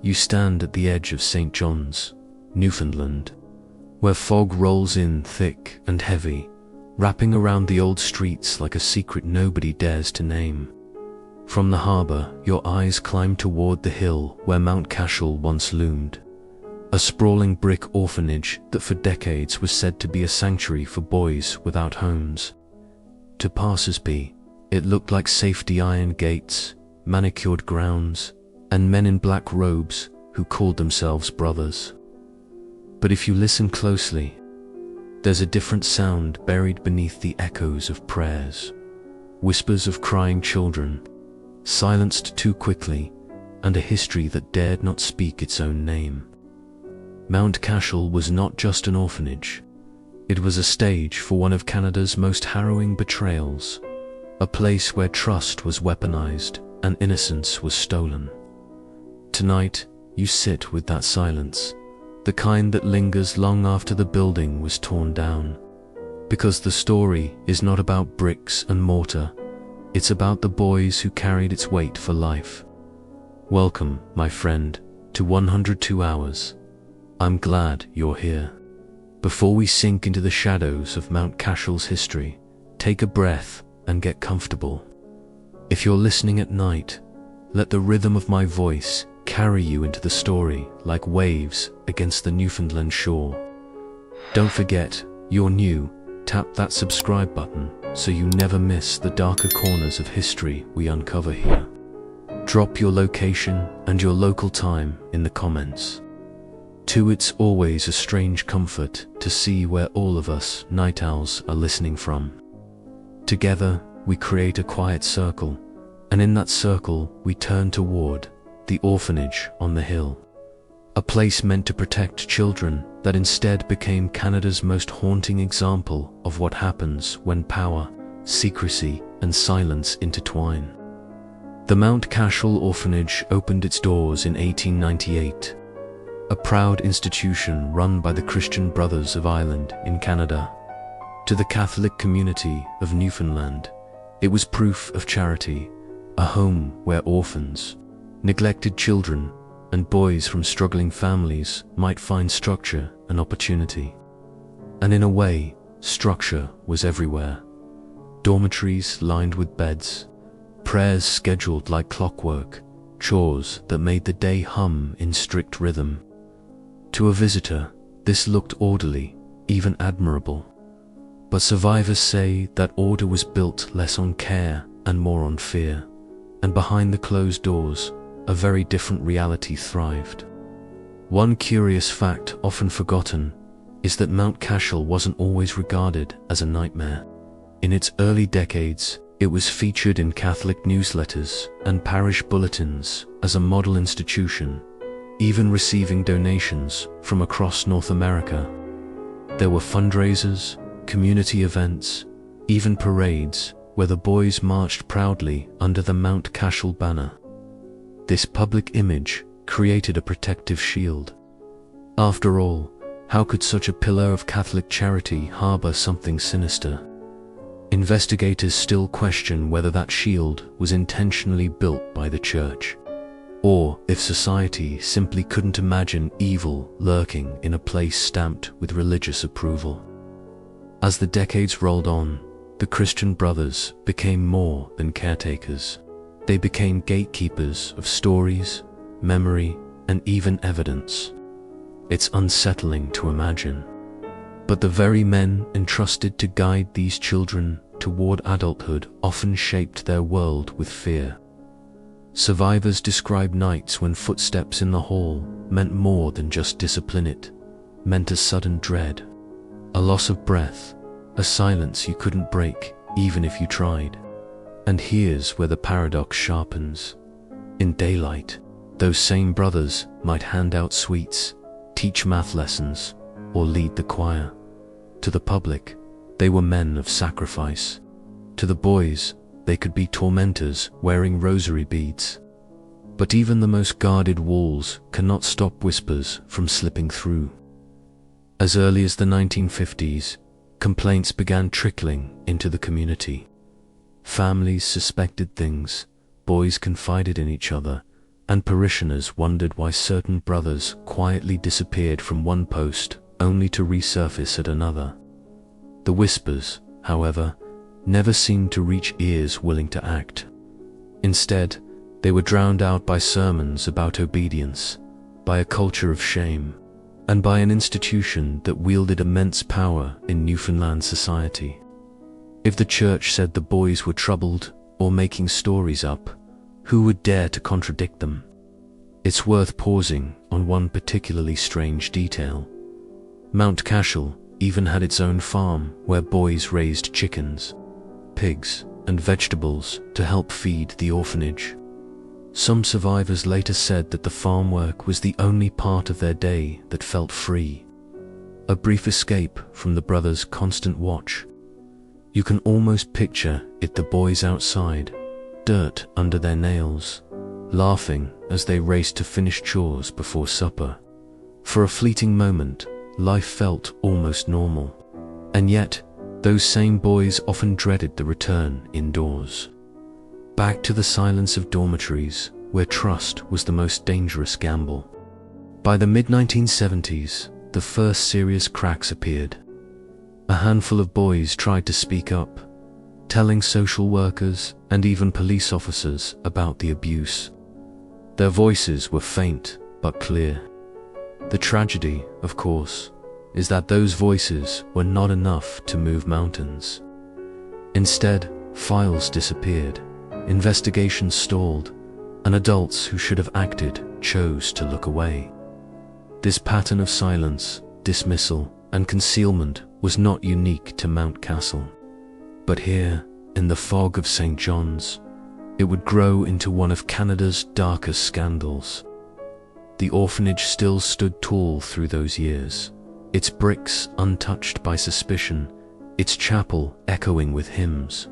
You stand at the edge of St. John's, Newfoundland, where fog rolls in thick and heavy, wrapping around the old streets like a secret nobody dares to name. From the harbour, your eyes climb toward the hill where Mount Cashel once loomed, a sprawling brick orphanage that for decades was said to be a sanctuary for boys without homes. To passers-by, it looked like safety iron gates, manicured grounds, and men in black robes who called themselves brothers. But if you listen closely, there's a different sound buried beneath the echoes of prayers, whispers of crying children, silenced too quickly, and a history that dared not speak its own name. Mount Cashel was not just an orphanage. It was a stage for one of Canada's most harrowing betrayals, a place where trust was weaponized and innocence was stolen. Tonight, you sit with that silence, the kind that lingers long after the building was torn down. Because the story is not about bricks and mortar, it's about the boys who carried its weight for life. Welcome, my friend, to 102 Hours. I'm glad you're here. Before we sink into the shadows of Mount Cashel's history, take a breath and get comfortable. If you're listening at night, let the rhythm of my voice carry you into the story like waves against the Newfoundland shore. Don't forget, you're new, tap that subscribe button so you never miss the darker corners of history we uncover here. Drop your location and your local time in the comments. Too, it's always a strange comfort to see where all of us night owls are listening from. Together, we create a quiet circle, and in that circle, we turn toward the orphanage on the hill. A place meant to protect children that instead became Canada's most haunting example of what happens when power, secrecy, and silence intertwine. The Mount Cashel Orphanage opened its doors in 1898, a proud institution run by the Christian Brothers of Ireland in Canada. To the Catholic community of Newfoundland, it was proof of charity, a home where orphans, neglected children, and boys from struggling families might find structure and opportunity. And in a way, structure was everywhere. Dormitories lined with beds, prayers scheduled like clockwork, chores that made the day hum in strict rhythm. To a visitor, this looked orderly, even admirable. But survivors say that order was built less on care and more on fear, and behind the closed doors, a very different reality thrived. One curious fact often forgotten is that Mount Cashel wasn't always regarded as a nightmare. In its early decades, it was featured in Catholic newsletters and parish bulletins as a model institution, even receiving donations from across North America. There were fundraisers, community events, even parades where the boys marched proudly under the Mount Cashel banner. This public image created a protective shield. After all, how could such a pillar of Catholic charity harbor something sinister? Investigators still question whether that shield was intentionally built by the church, or if society simply couldn't imagine evil lurking in a place stamped with religious approval. As the decades rolled on, the Christian Brothers became more than caretakers. They became gatekeepers of stories, memory, and even evidence. It's unsettling to imagine. But the very men entrusted to guide these children toward adulthood often shaped their world with fear. Survivors describe nights when footsteps in the hall meant more than just discipline. It meant a sudden dread, a loss of breath, a silence you couldn't break even if you tried. And here's where the paradox sharpens. In daylight, those same brothers might hand out sweets, teach math lessons, or lead the choir. To the public, they were men of sacrifice. To the boys, they could be tormentors wearing rosary beads. But even the most guarded walls cannot stop whispers from slipping through. As early as the 1950s, complaints began trickling into the community. Families suspected things, boys confided in each other, and parishioners wondered why certain brothers quietly disappeared from one post only to resurface at another. The whispers, however, never seemed to reach ears willing to act. Instead, they were drowned out by sermons about obedience, by a culture of shame, and by an institution that wielded immense power in Newfoundland society. If the church said the boys were troubled or making stories up, who would dare to contradict them? It's worth pausing on one particularly strange detail. Mount Cashel even had its own farm where boys raised chickens, pigs, and vegetables to help feed the orphanage. Some survivors later said that the farm work was the only part of their day that felt free, a brief escape from the brothers' constant watch. You can almost picture it, the boys outside, dirt under their nails, laughing as they raced to finish chores before supper. For a fleeting moment, life felt almost normal. And yet, those same boys often dreaded the return indoors. Back to the silence of dormitories, where trust was the most dangerous gamble. By the mid-1970s, the first serious cracks appeared. A handful of boys tried to speak up, telling social workers and even police officers about the abuse. Their voices were faint but clear. The tragedy, of course, is that those voices were not enough to move mountains. Instead, files disappeared, investigations stalled, and adults who should have acted chose to look away. This pattern of silence, dismissal, and concealment was not unique to Mount Cashel. But here, in the fog of St. John's, it would grow into one of Canada's darkest scandals. The orphanage still stood tall through those years, its bricks untouched by suspicion, its chapel echoing with hymns.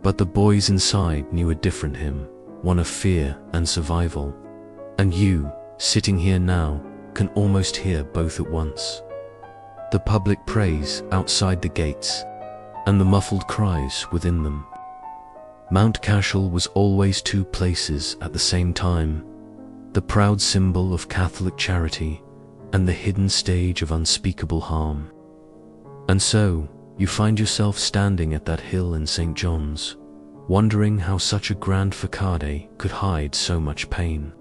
But the boys inside knew a different hymn, one of fear and survival. And you, sitting here now, can almost hear both at once. The public praise outside the gates, and the muffled cries within them. Mount Cashel was always two places at the same time, the proud symbol of Catholic charity and the hidden stage of unspeakable harm. And so, you find yourself standing at that hill in St. John's, wondering how such a grand facade could hide so much pain.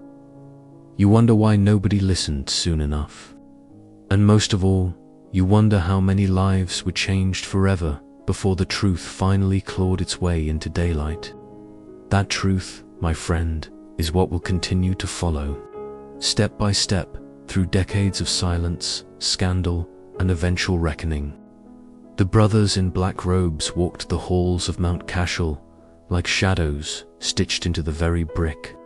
You wonder why nobody listened soon enough. And most of all, you wonder how many lives were changed forever before the truth finally clawed its way into daylight. That truth, my friend, is what will continue to follow, step by step, through decades of silence, scandal, and eventual reckoning. The brothers in black robes walked the halls of Mount Cashel like shadows stitched into the very brick.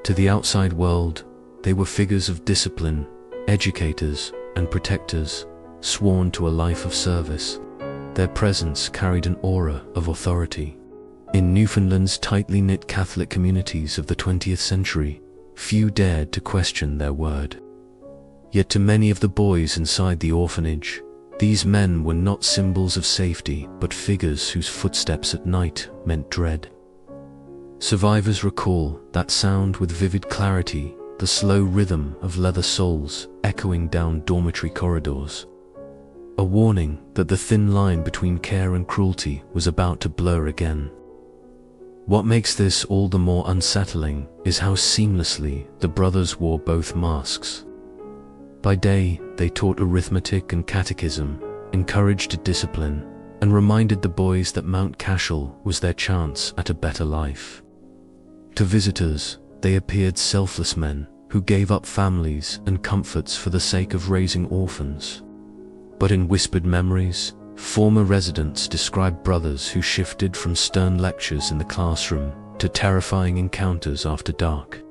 To the outside world, they were figures of discipline, educators, and protectors, sworn to a life of service. Their presence carried an aura of authority. In Newfoundland's tightly knit Catholic communities of the 20th century, few dared to question their word. Yet to many of the boys inside the orphanage, these men were not symbols of safety, but figures whose footsteps at night meant dread. Survivors recall that sound with vivid clarity, the slow rhythm of leather soles echoing down dormitory corridors. A warning that the thin line between care and cruelty was about to blur again. What makes this all the more unsettling is how seamlessly the brothers wore both masks. By day, they taught arithmetic and catechism, encouraged discipline, and reminded the boys that Mount Cashel was their chance at a better life. To visitors, they appeared selfless men who gave up families and comforts for the sake of raising orphans. But in whispered memories, former residents described brothers who shifted from stern lectures in the classroom to terrifying encounters after dark.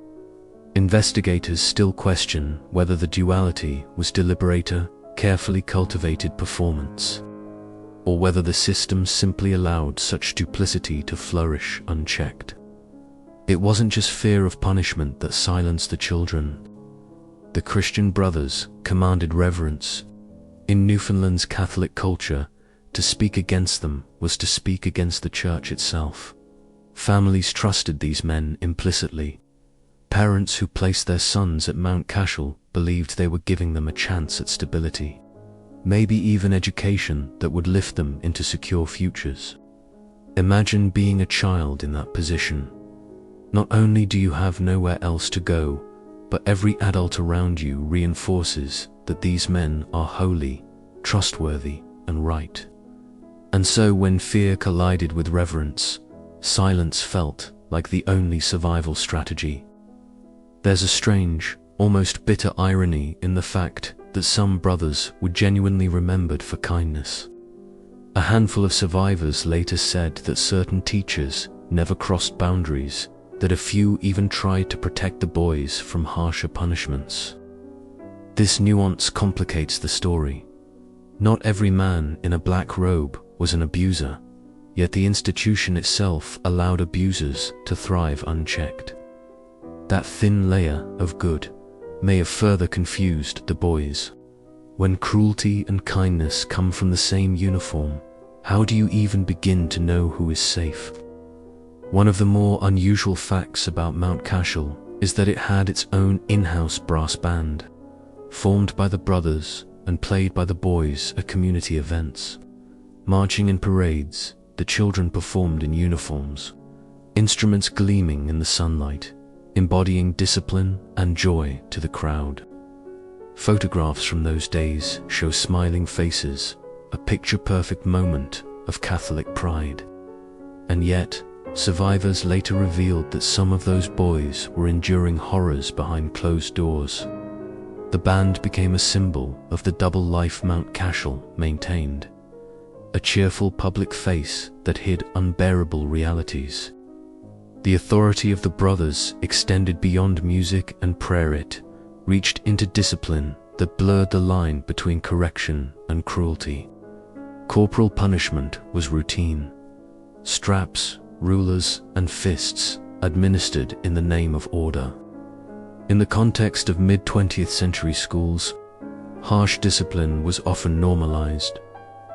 Investigators still question whether the duality was deliberate, carefully cultivated performance, or whether the system simply allowed such duplicity to flourish unchecked. It wasn't just fear of punishment that silenced the children. The Christian brothers commanded reverence. In Newfoundland's Catholic culture, to speak against them was to speak against the church itself. Families trusted these men implicitly. Parents who placed their sons at Mount Cashel believed they were giving them a chance at stability, maybe even education that would lift them into secure futures. Imagine being a child in that position. Not only do you have nowhere else to go, but every adult around you reinforces that these men are holy, trustworthy, and right. And so when fear collided with reverence, silence felt like the only survival strategy. There's a strange, almost bitter irony in the fact that some brothers were genuinely remembered for kindness. A handful of survivors later said that certain teachers never crossed boundaries, that a few even tried to protect the boys from harsher punishments. This nuance complicates the story. Not every man in a black robe was an abuser, yet the institution itself allowed abusers to thrive unchecked. That thin layer of good may have further confused the boys. When cruelty and kindness come from the same uniform, how do you even begin to know who is safe? One of the more unusual facts about Mount Cashel is that it had its own in-house brass band, formed by the brothers and played by the boys at community events. Marching in parades, the children performed in uniforms, instruments gleaming in the sunlight, embodying discipline and joy to the crowd. Photographs from those days show smiling faces, a picture-perfect moment of Catholic pride. And yet, survivors later revealed that some of those boys were enduring horrors behind closed doors. The band became a symbol of the double life Mount Cashel maintained, a cheerful public face that hid unbearable realities. The authority of the brothers extended beyond music and prayer. It reached into discipline that blurred the line between correction and cruelty. Corporal punishment was routine. Straps, rulers, and fists administered in the name of order. In the context of mid-20th century schools, harsh discipline was often normalized,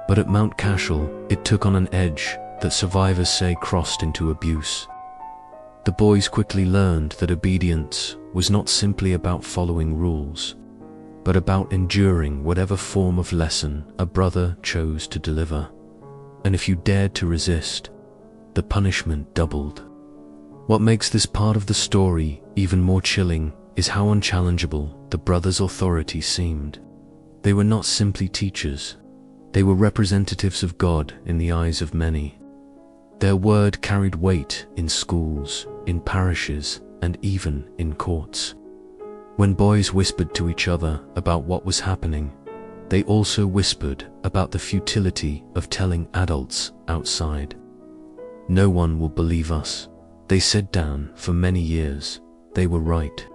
but at Mount Cashel it took on an edge that survivors say crossed into abuse. The boys quickly learned that obedience was not simply about following rules, but about enduring whatever form of lesson a brother chose to deliver. And if you dared to resist, the punishment doubled. What makes this part of the story even more chilling is how unchallengeable the brothers' authority seemed. They were not simply teachers. They were representatives of God in the eyes of many. Their word carried weight in schools, in parishes, and even in courts. When boys whispered to each other about what was happening, they also whispered about the futility of telling adults outside. "No one will believe us," they said. Down for many years, they were right.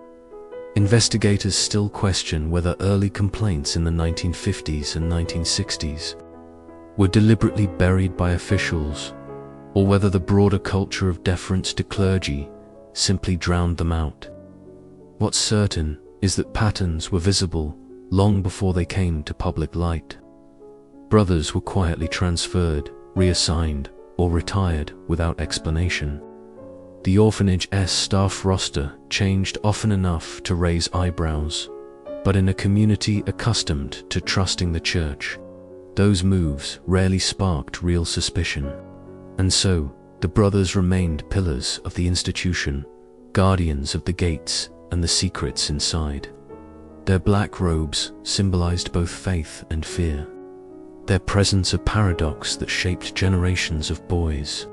Investigators still question whether early complaints in the 1950s and 1960s were deliberately buried by officials, or whether the broader culture of deference to clergy simply drowned them out. What's certain is that patterns were visible long before they came to public light. Brothers were quietly transferred, reassigned, or retired without explanation. The orphanage's staff roster changed often enough to raise eyebrows, but in a community accustomed to trusting the church, those moves rarely sparked real suspicion. And so, the brothers remained pillars of the institution, guardians of the gates and the secrets inside. Their black robes symbolized both faith and fear, their presence a paradox that shaped generations of boys.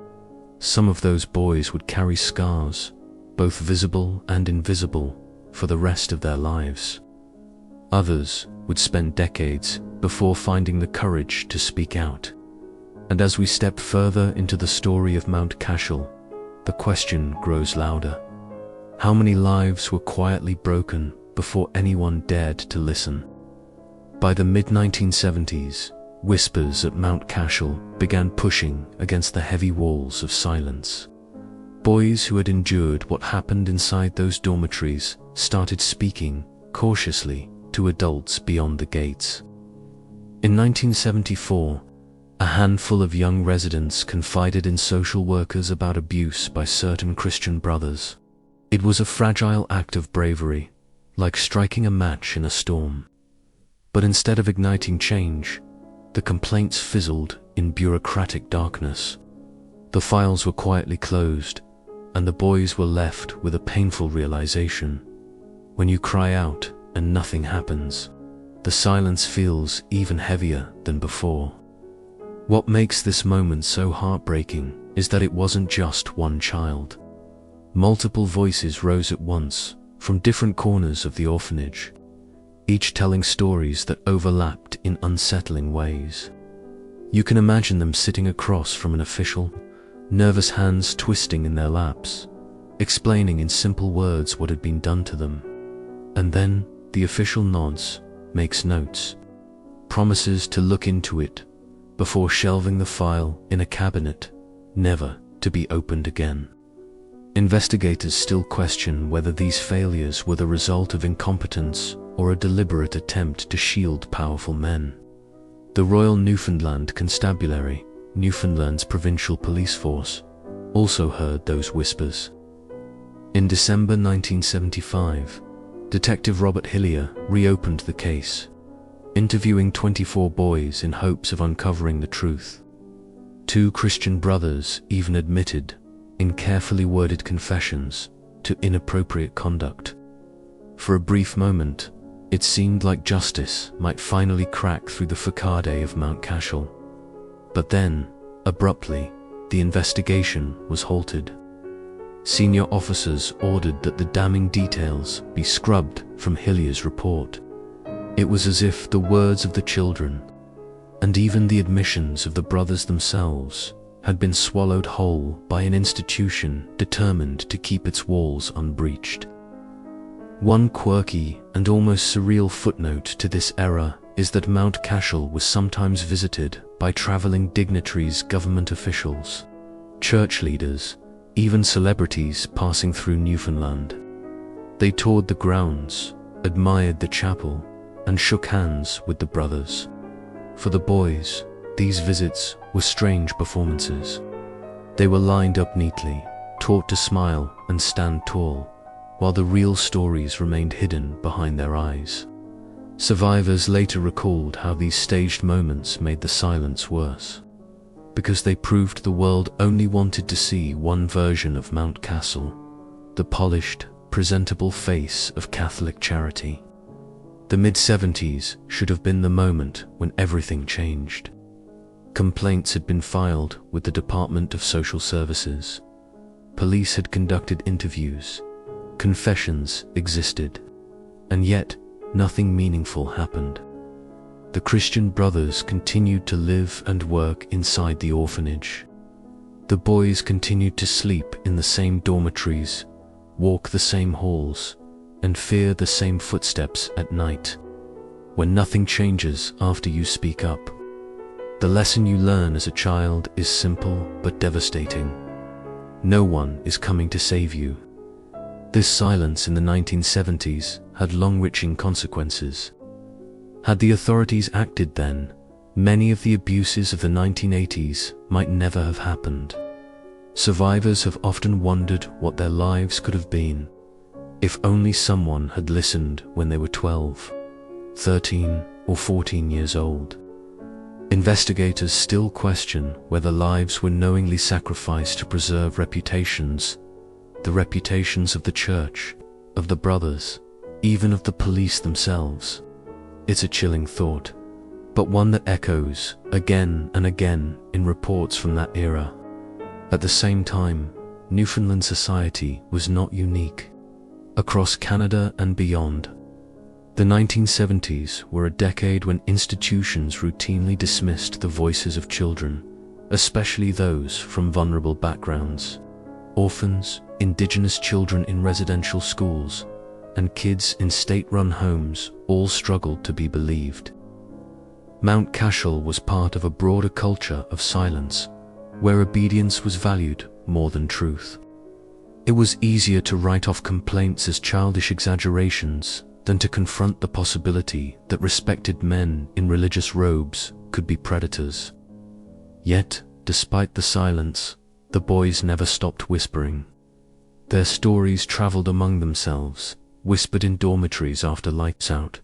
Some of those boys would carry scars, both visible and invisible, for the rest of their lives. Others would spend decades before finding the courage to speak out. And as we step further into the story of Mount Cashel, the question grows louder. How many lives were quietly broken before anyone dared to listen? By the mid-1970s, whispers at Mount Cashel began pushing against the heavy walls of silence. Boys who had endured what happened inside those dormitories started speaking, cautiously, to adults beyond the gates. In 1974, a handful of young residents confided in social workers about abuse by certain Christian brothers. It was a fragile act of bravery, like striking a match in a storm. But instead of igniting change, the complaints fizzled in bureaucratic darkness. The files were quietly closed, and the boys were left with a painful realization. When you cry out and nothing happens, the silence feels even heavier than before. What makes this moment so heartbreaking is that it wasn't just one child. Multiple voices rose at once from different corners of the orphanage, each telling stories that overlapped in unsettling ways. You can imagine them sitting across from an official, nervous hands twisting in their laps, explaining in simple words what had been done to them. And then the official nods, makes notes, promises to look into it before shelving the file in a cabinet, never to be opened again. Investigators still question whether these failures were the result of incompetence or a deliberate attempt to shield powerful men. The Royal Newfoundland Constabulary, Newfoundland's provincial police force, also heard those whispers. In December 1975, Detective Robert Hillier reopened the case, interviewing 24 boys in hopes of uncovering the truth. 2 Christian brothers even admitted, in carefully worded confessions, to inappropriate conduct. For a brief moment, it seemed like justice might finally crack through the facade of Mount Cashel. But then, abruptly, the investigation was halted. Senior officers ordered that the damning details be scrubbed from Hillier's report. It was as if the words of the children, and even the admissions of the brothers themselves, had been swallowed whole by an institution determined to keep its walls unbreached. One quirky and almost surreal footnote to this era is that Mount Cashel was sometimes visited by traveling dignitaries, government officials, church leaders, even celebrities passing through Newfoundland. They toured the grounds, admired the chapel, and shook hands with the brothers. For the boys, these visits were strange performances. They were lined up neatly, taught to smile and stand tall, while the real stories remained hidden behind their eyes. Survivors later recalled how these staged moments made the silence worse, because they proved the world only wanted to see one version of Mount Cashel, the polished, presentable face of Catholic charity. The mid-70s should have been the moment when everything changed. Complaints had been filed with the Department of Social Services. Police had conducted interviews. Confessions existed. And yet, nothing meaningful happened. The Christian brothers continued to live and work inside the orphanage. The boys continued to sleep in the same dormitories, walk the same halls, and fear the same footsteps at night. When nothing changes after you speak up, the lesson you learn as a child is simple but devastating. No one is coming to save you. This silence in the 1970s had long-reaching consequences. Had the authorities acted then, many of the abuses of the 1980s might never have happened. Survivors have often wondered what their lives could have been if only someone had listened when they were 12, 13, or 14 years old. Investigators still question whether lives were knowingly sacrificed to preserve reputations, the reputations of the church, of the brothers, even of the police themselves. It's a chilling thought, but one that echoes again and again in reports from that era. At the same time, Newfoundland society was not unique. Across Canada and beyond, the 1970s were a decade when institutions routinely dismissed the voices of children, especially those from vulnerable backgrounds. Orphans, Indigenous children in residential schools, and kids in state-run homes all struggled to be believed. Mount Cashel was part of a broader culture of silence, where obedience was valued more than truth. It was easier to write off complaints as childish exaggerations than to confront the possibility that respected men in religious robes could be predators. Yet, despite the silence, the boys never stopped whispering. Their stories traveled among themselves, whispered in dormitories after lights out,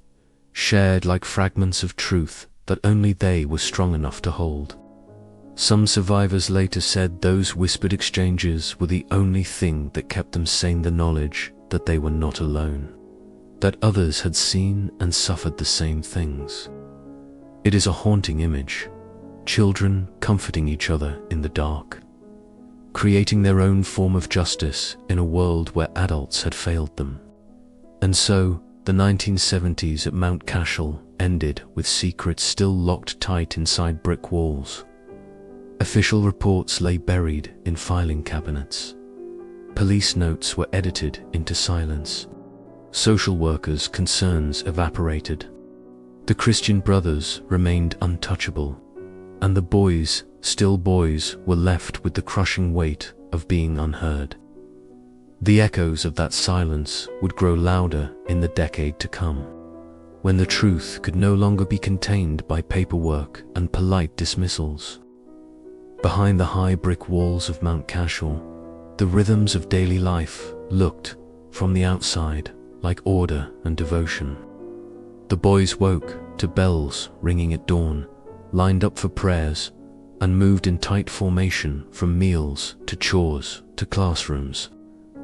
shared like fragments of truth that only they were strong enough to hold. Some survivors later said those whispered exchanges were the only thing that kept them sane, the knowledge that they were not alone, that others had seen and suffered the same things. It is a haunting image, children comforting each other in the dark, creating their own form of justice in a world where adults had failed them. And so, the 1970s at Mount Cashel ended with secrets still locked tight inside brick walls. Official reports lay buried in filing cabinets. Police notes were edited into silence. Social workers' concerns evaporated. The Christian Brothers remained untouchable, and the boys, still boys, were left with the crushing weight of being unheard. The echoes of that silence would grow louder in the decade to come, when the truth could no longer be contained by paperwork and polite dismissals. Behind the high brick walls of Mount Cashel, the rhythms of daily life looked, from the outside, like order and devotion. The boys woke to bells ringing at dawn, lined up for prayers, and moved in tight formation from meals to chores to classrooms.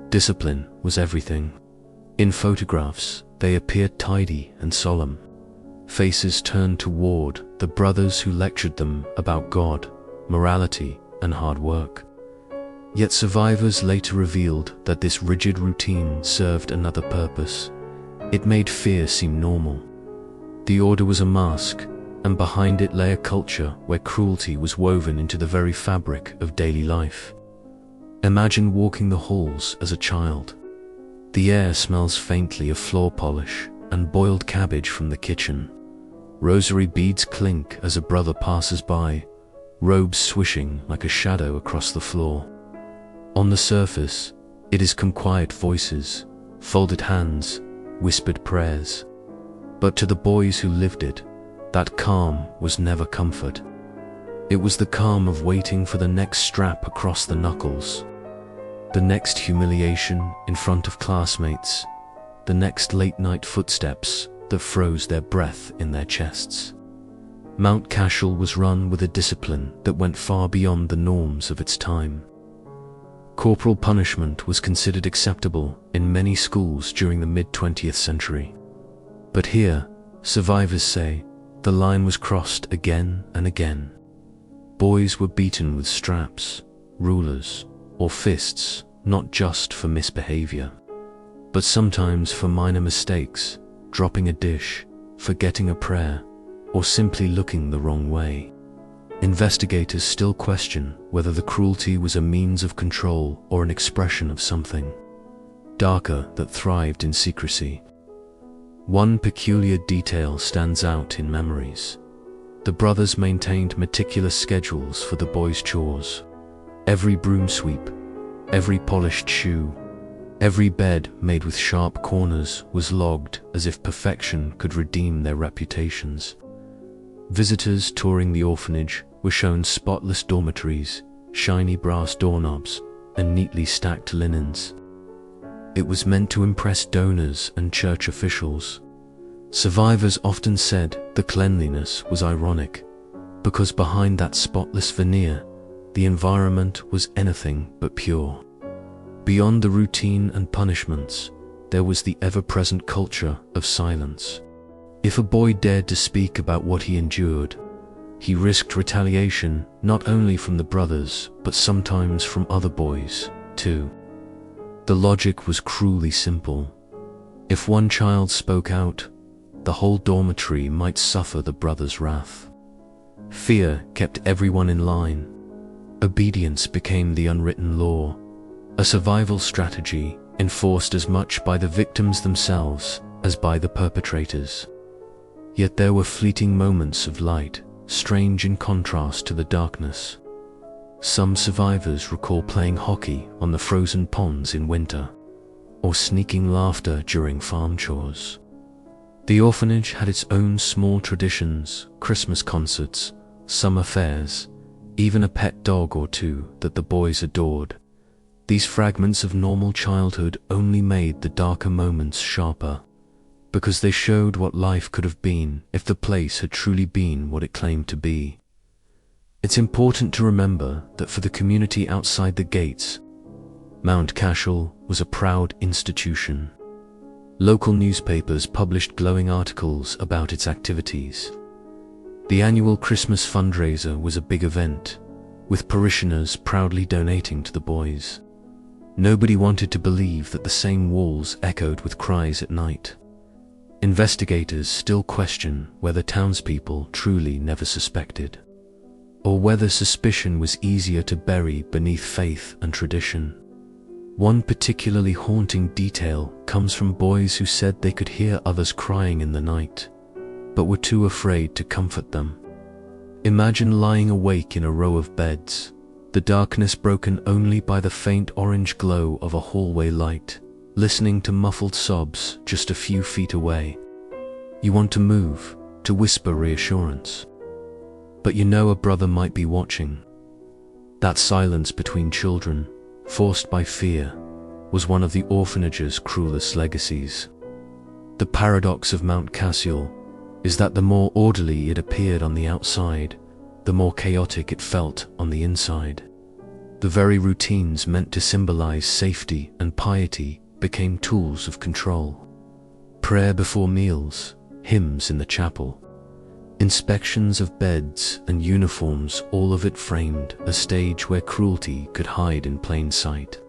Discipline was everything. In photographs, they appeared tidy and solemn. Faces turned toward the brothers who lectured them about God, morality, and hard work. Yet survivors later revealed that this rigid routine served another purpose. It made fear seem normal. The order was a mask, and behind it lay a culture where cruelty was woven into the very fabric of daily life. Imagine walking the halls as a child. The air smells faintly of floor polish and boiled cabbage from the kitchen. Rosary beads clink as a brother passes by, robes swishing like a shadow across the floor. On the surface, it is quiet voices, folded hands, whispered prayers. But to the boys who lived it, that calm was never comfort. It was the calm of waiting for the next strap across the knuckles, the next humiliation in front of classmates, the next late-night footsteps that froze their breath in their chests. Mount Cashel was run with a discipline that went far beyond the norms of its time. Corporal punishment was considered acceptable in many schools during the mid-20th century. But here, survivors say, the line was crossed again and again. Boys were beaten with straps, rulers, or fists, not just for misbehavior, but sometimes for minor mistakes, dropping a dish, forgetting a prayer, or simply looking the wrong way. Investigators still question whether the cruelty was a means of control or an expression of something darker that thrived in secrecy. One peculiar detail stands out in memories. The brothers maintained meticulous schedules for the boys' chores. Every broom sweep, every polished shoe, every bed made with sharp corners was logged as if perfection could redeem their reputations. Visitors touring the orphanage were shown spotless dormitories, shiny brass doorknobs, and neatly stacked linens. It was meant to impress donors and church officials. Survivors often said the cleanliness was ironic, because behind that spotless veneer, the environment was anything but pure. Beyond the routine and punishments, there was the ever-present culture of silence. If a boy dared to speak about what he endured, he risked retaliation not only from the brothers, but sometimes from other boys, too. The logic was cruelly simple. If one child spoke out, the whole dormitory might suffer the brothers' wrath. Fear kept everyone in line. Obedience became the unwritten law, a survival strategy enforced as much by the victims themselves as by the perpetrators. Yet there were fleeting moments of light, strange in contrast to the darkness. Some survivors recall playing hockey on the frozen ponds in winter, or sneaking laughter during farm chores. The orphanage had its own small traditions, Christmas concerts, summer fairs, even a pet dog or two that the boys adored. These fragments of normal childhood only made the darker moments sharper, because they showed what life could have been if the place had truly been what it claimed to be. It's important to remember that for the community outside the gates, Mount Cashel was a proud institution. Local newspapers published glowing articles about its activities. The annual Christmas fundraiser was a big event, with parishioners proudly donating to the boys. Nobody wanted to believe that the same walls echoed with cries at night. Investigators still question whether townspeople truly never suspected, or whether suspicion was easier to bury beneath faith and tradition. One particularly haunting detail comes from boys who said they could hear others crying in the night, but were too afraid to comfort them. Imagine lying awake in a row of beds, the darkness broken only by the faint orange glow of a hallway light, listening to muffled sobs just a few feet away. You want to move, to whisper reassurance, but you know a brother might be watching. That silence between children, forced by fear, was one of the orphanage's cruelest legacies. The paradox of Mount Cashel is that the more orderly it appeared on the outside, the more chaotic it felt on the inside. The very routines meant to symbolize safety and piety became tools of control. Prayer before meals, hymns in the chapel, inspections of beds and uniforms, all of it framed a stage where cruelty could hide in plain sight.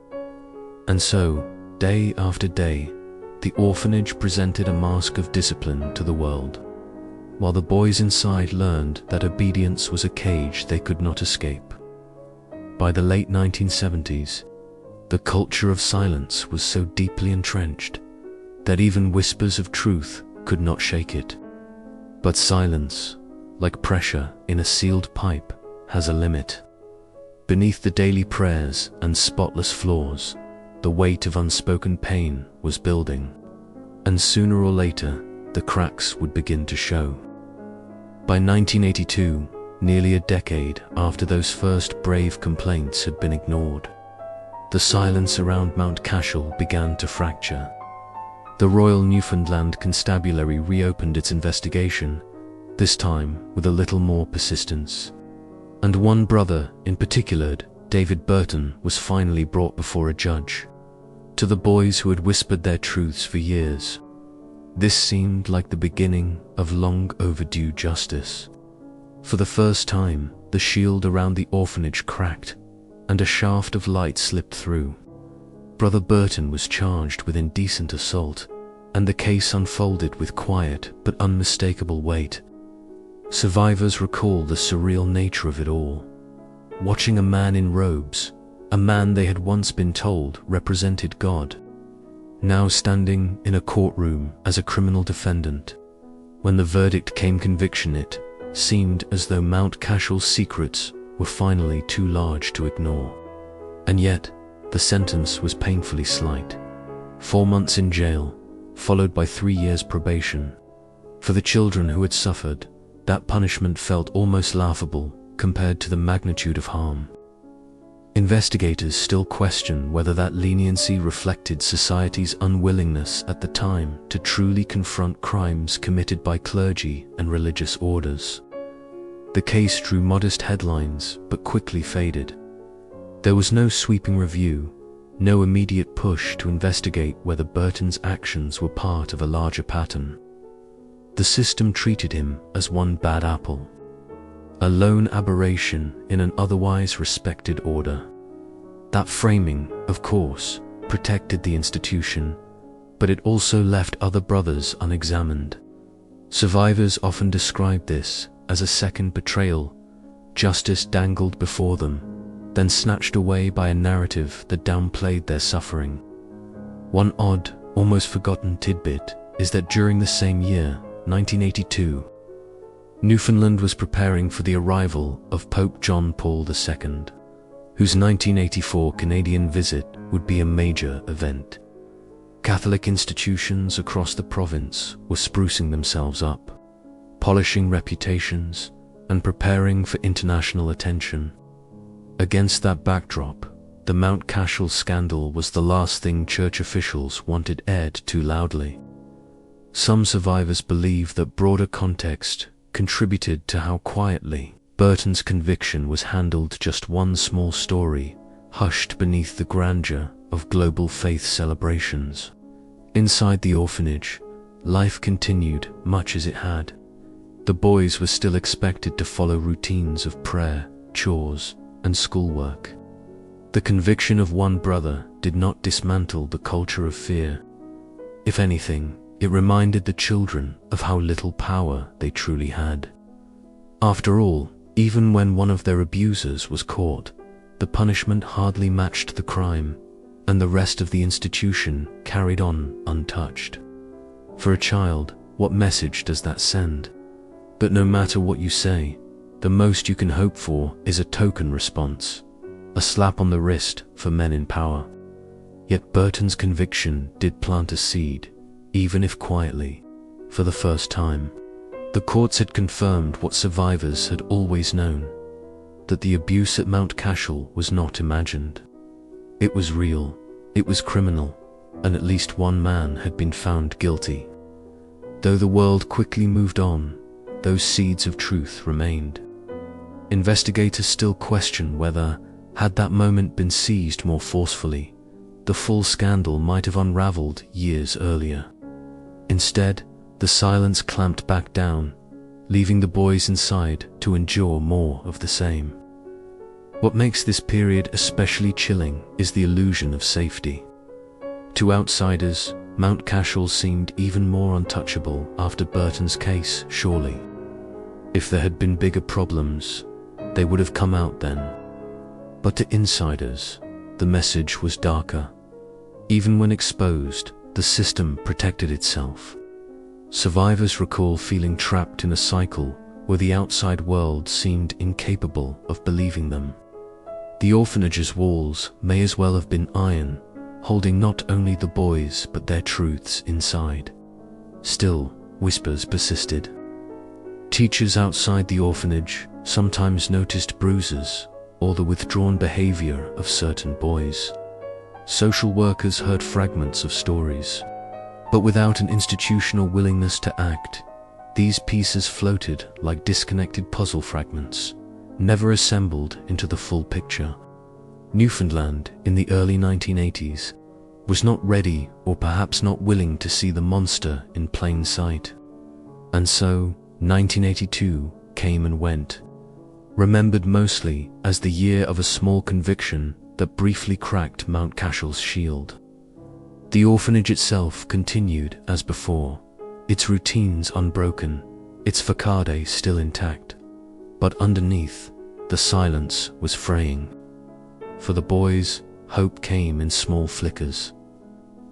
And so, day after day, the orphanage presented a mask of discipline to the world, while the boys inside learned that obedience was a cage they could not escape. By the late 1970s, the culture of silence was so deeply entrenched that even whispers of truth could not shake it. But silence, like pressure in a sealed pipe, has a limit. Beneath the daily prayers and spotless floors, the weight of unspoken pain was building, and sooner or later, the cracks would begin to show. By 1982, nearly a decade after those first brave complaints had been ignored, the silence around Mount Cashel began to fracture. The Royal Newfoundland Constabulary reopened its investigation, this time with a little more persistence. And one brother, in particular, David Burton, was finally brought before a judge. To the boys who had whispered their truths for years, this seemed like the beginning of long overdue justice. For the first time, the shield around the orphanage cracked, and a shaft of light slipped through. Brother Burton was charged with indecent assault, and the case unfolded with quiet but unmistakable weight. Survivors recall the surreal nature of it all. Watching a man in robes, a man they had once been told represented God, now standing in a courtroom as a criminal defendant. When the verdict came conviction, it seemed as though Mount Cashel's secrets were finally too large to ignore. And yet, the sentence was painfully slight. 4 months in jail, followed by 3 years probation. For the children who had suffered, that punishment felt almost laughable compared to the magnitude of harm. Investigators still question whether that leniency reflected society's unwillingness at the time to truly confront crimes committed by clergy and religious orders. The case drew modest headlines but quickly faded. There was no sweeping review, no immediate push to investigate whether Burton's actions were part of a larger pattern. The system treated him as one bad apple, a lone aberration in an otherwise respected order. That framing, of course, protected the institution, but it also left other brothers unexamined. Survivors often describe this as a second betrayal, justice dangled before them, then snatched away by a narrative that downplayed their suffering. One odd, almost forgotten tidbit is that during the same year, 1982, Newfoundland was preparing for the arrival of Pope John Paul II, whose 1984 Canadian visit would be a major event. Catholic institutions across the province were sprucing themselves up, polishing reputations, and preparing for international attention. Against that backdrop, The Mount Cashel scandal was the last thing church officials wanted aired too loudly. Some survivors believe that broader context contributed to how quietly Burton's conviction was handled. Just one small story, hushed beneath the grandeur of global faith celebrations. Inside the orphanage, life continued much as it had. The boys were still expected to follow routines of prayer, chores, and schoolwork. The conviction of one brother did not dismantle the culture of fear. If anything, it reminded the children of how little power they truly had. After all, even when one of their abusers was caught, the punishment hardly matched the crime, and the rest of the institution carried on untouched. For a child, what message does that send? But no matter what you say, the most you can hope for is a token response, a slap on the wrist for men in power. Yet Burton's conviction did plant a seed, even if quietly. For the first time, the courts had confirmed what survivors had always known, that the abuse at Mount Cashel was not imagined. It was real, it was criminal, and at least one man had been found guilty. Though the world quickly moved on, those seeds of truth remained. Investigators still question whether, had that moment been seized more forcefully, the full scandal might have unraveled years earlier. Instead, the silence clamped back down, leaving the boys inside to endure more of the same. What makes this period especially chilling is the illusion of safety. To outsiders, Mount Cashel seemed even more untouchable after Burton's case, surely. If there had been bigger problems, they would have come out then. But to insiders, the message was darker. Even when exposed, the system protected itself. Survivors recall feeling trapped in a cycle where the outside world seemed incapable of believing them. The orphanage's walls may as well have been iron, holding not only the boys but their truths inside. Still, whispers persisted. Teachers outside the orphanage sometimes noticed bruises or the withdrawn behavior of certain boys. Social workers heard fragments of stories, but without an institutional willingness to act, these pieces floated like disconnected puzzle fragments, never assembled into the full picture. Newfoundland, in the early 1980s, was not ready or perhaps not willing to see the monster in plain sight. And so, 1982 came and went, remembered mostly as the year of a small conviction that briefly cracked Mount Cashel's shield. The orphanage itself continued as before, its routines unbroken, its facade still intact. But underneath, the silence was fraying. For the boys, hope came in small flickers.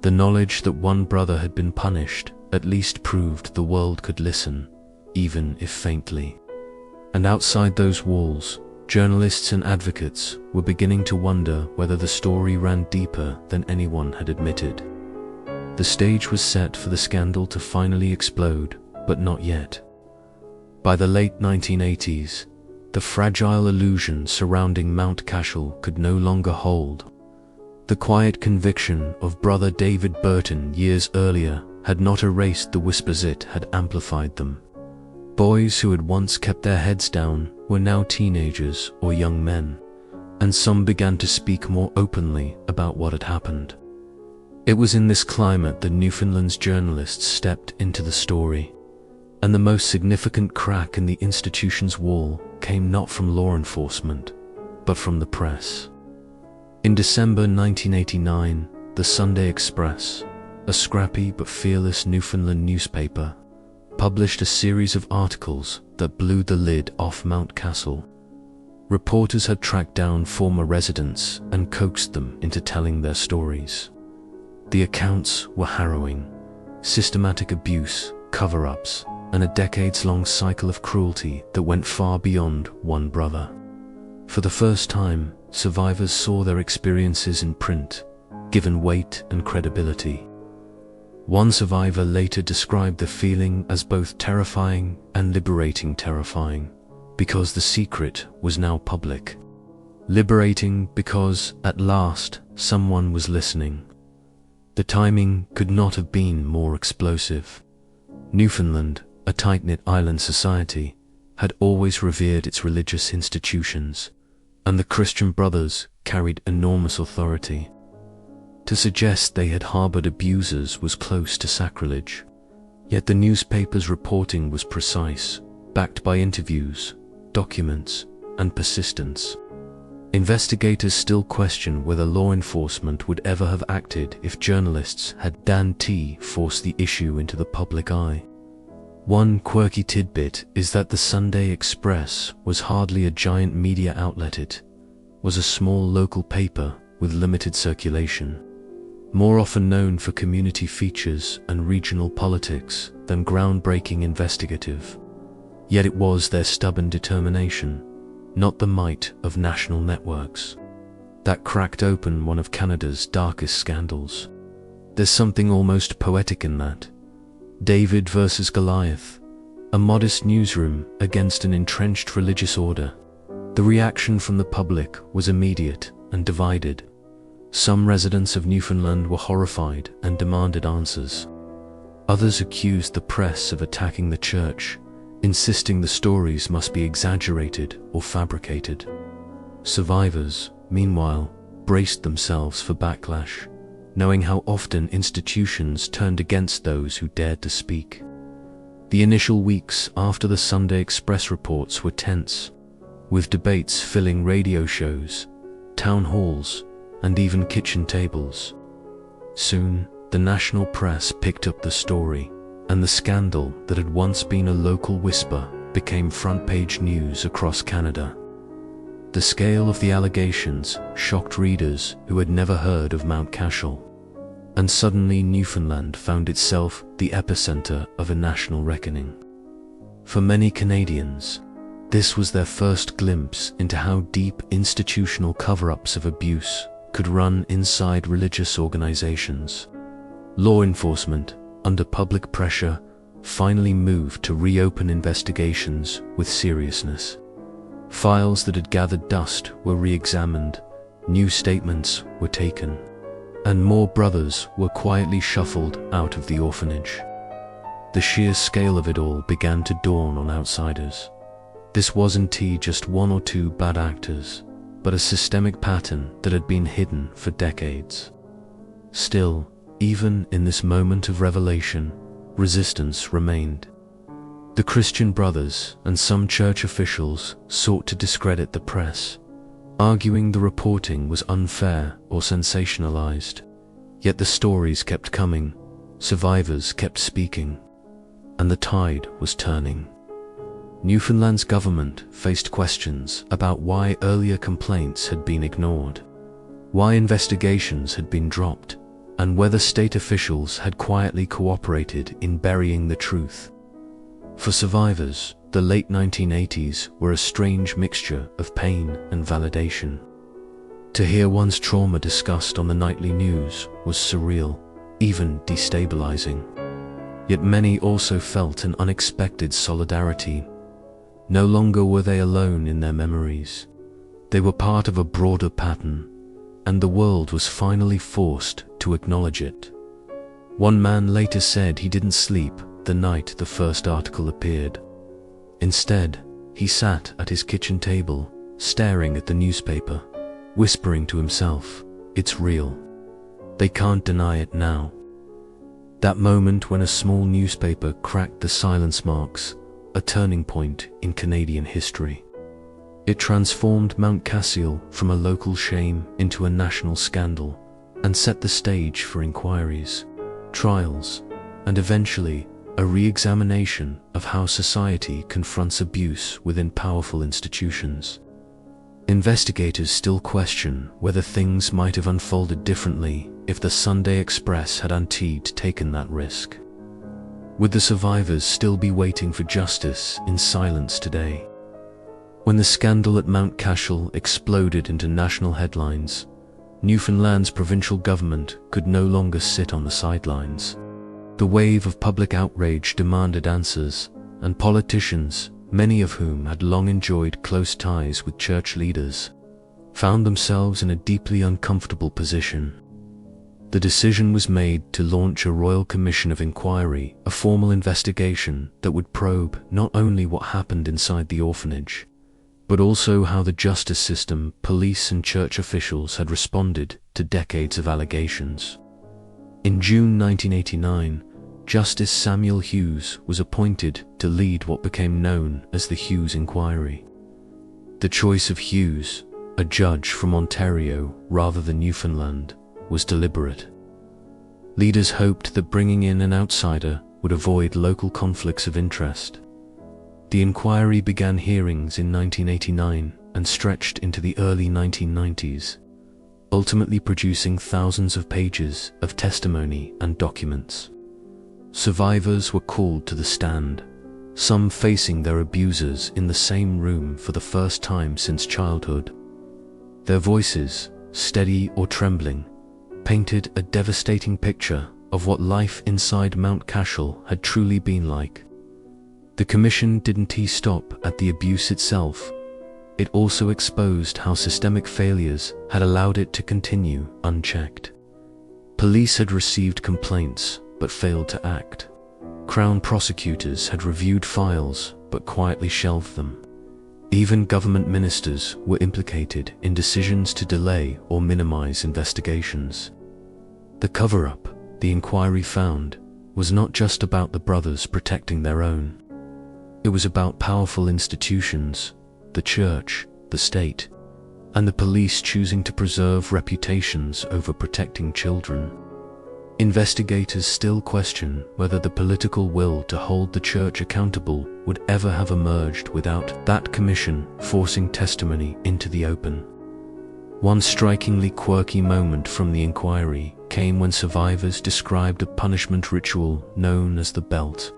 The knowledge that one brother had been punished at least proved the world could listen, even if faintly. And outside those walls, journalists and advocates were beginning to wonder whether the story ran deeper than anyone had admitted. The stage was set for the scandal to finally explode, but not yet. By the late 1980s, the fragile illusion surrounding Mount Cashel could no longer hold. The quiet conviction of Brother David Burton years earlier had not erased the whispers, it had amplified them. Boys who had once kept their heads down were now teenagers or young men, and some began to speak more openly about what had happened. It was in this climate that Newfoundland's journalists stepped into the story, and the most significant crack in the institution's wall came not from law enforcement, but from the press. In December 1989, the Sunday Express, a scrappy but fearless Newfoundland newspaper, published a series of articles that blew the lid off Mount Cashel. Reporters had tracked down former residents and coaxed them into telling their stories. The accounts were harrowing: systematic abuse, cover-ups, and a decades-long cycle of cruelty that went far beyond one brother. For the first time, survivors saw their experiences in print, given weight and credibility. One survivor later described the feeling as both terrifying and liberating. Terrifying, because the secret was now public. Liberating because, at last, someone was listening. The timing could not have been more explosive. Newfoundland, a tight-knit island society, had always revered its religious institutions, and the Christian Brothers carried enormous authority. To suggest they had harbored abusers was close to sacrilege, yet the newspaper's reporting was precise, backed by interviews, documents, and persistence. Investigators still question whether law enforcement would ever have acted if journalists had forced the issue into the public eye. One quirky tidbit is that the Sunday Express was hardly a giant media outlet. It was a small local paper with limited circulation, more often known for community features and regional politics than groundbreaking investigative. Yet it was their stubborn determination, not the might of national networks, that cracked open one of Canada's darkest scandals. There's something almost poetic in that. David versus Goliath, a modest newsroom against an entrenched religious order. The reaction from the public was immediate and divided. Some residents of Newfoundland were horrified and demanded answers. Others accused the press of attacking the church, insisting the stories must be exaggerated or fabricated. Survivors, meanwhile, braced themselves for backlash, knowing how often institutions turned against those who dared to speak. The initial weeks after the Sunday Express reports were tense, with debates filling radio shows, town halls, and even kitchen tables. Soon, the national press picked up the story, and the scandal that had once been a local whisper became front-page news across Canada. The scale of the allegations shocked readers who had never heard of Mount Cashel, and suddenly Newfoundland found itself the epicenter of a national reckoning. For many Canadians, this was their first glimpse into how deep institutional cover-ups of abuse could run inside religious organizations. Law enforcement, under public pressure, finally moved to reopen investigations with seriousness. Files that had gathered dust were re-examined, new statements were taken, and more brothers were quietly shuffled out of the orphanage. The sheer scale of it all began to dawn on outsiders. This wasn't just one or two bad actors, but a systemic pattern that had been hidden for decades. Still, even in this moment of revelation, resistance remained. The Christian Brothers and some church officials sought to discredit the press, arguing the reporting was unfair or sensationalized. Yet the stories kept coming, survivors kept speaking, and the tide was turning. Newfoundland's government faced questions about why earlier complaints had been ignored, why investigations had been dropped, and whether state officials had quietly cooperated in burying the truth. For survivors, the late 1980s were a strange mixture of pain and validation. To hear one's trauma discussed on the nightly news was surreal, even destabilizing. Yet many also felt an unexpected solidarity. No longer were they alone in their memories. They were part of a broader pattern, and the world was finally forced to acknowledge it. One man later said he didn't sleep the night the first article appeared. Instead, he sat at his kitchen table, staring at the newspaper, whispering to himself, "It's real. They can't deny it now." That moment when a small newspaper cracked the silence marks, a turning point in Canadian history. It transformed Mount Cashel from a local shame into a national scandal, and set the stage for inquiries, trials, and eventually a re-examination of how society confronts abuse within powerful institutions. Investigators still question whether things might have unfolded differently if the Sunday Express had taken that risk. Would the survivors still be waiting for justice in silence today? When the scandal at Mount Cashel exploded into national headlines, Newfoundland's provincial government could no longer sit on the sidelines. The wave of public outrage demanded answers, and politicians, many of whom had long enjoyed close ties with church leaders, found themselves in a deeply uncomfortable position. The decision was made to launch a Royal Commission of Inquiry, a formal investigation that would probe not only what happened inside the orphanage, but also how the justice system, police and church officials had responded to decades of allegations. In June 1989, Justice Samuel Hughes was appointed to lead what became known as the Hughes Inquiry. The choice of Hughes, a judge from Ontario rather than Newfoundland, was deliberate. Leaders hoped that bringing in an outsider would avoid local conflicts of interest. The inquiry began hearings in 1989 and stretched into the early 1990s, ultimately producing thousands of pages of testimony and documents. Survivors were called to the stand, some facing their abusers in the same room for the first time since childhood. Their voices, steady or trembling, painted a devastating picture of what life inside Mount Cashel had truly been like. The commission didn't stop at the abuse itself. It also exposed how systemic failures had allowed it to continue unchecked. Police had received complaints but failed to act. Crown prosecutors had reviewed files but quietly shelved them. Even government ministers were implicated in decisions to delay or minimize investigations. The cover-up, the inquiry found, was not just about the brothers protecting their own. It was about powerful institutions, the church, the state, and the police choosing to preserve reputations over protecting children. Investigators still question whether the political will to hold the church accountable would ever have emerged without that commission forcing testimony into the open. One strikingly quirky moment from the inquiry came when survivors described a punishment ritual known as the belt.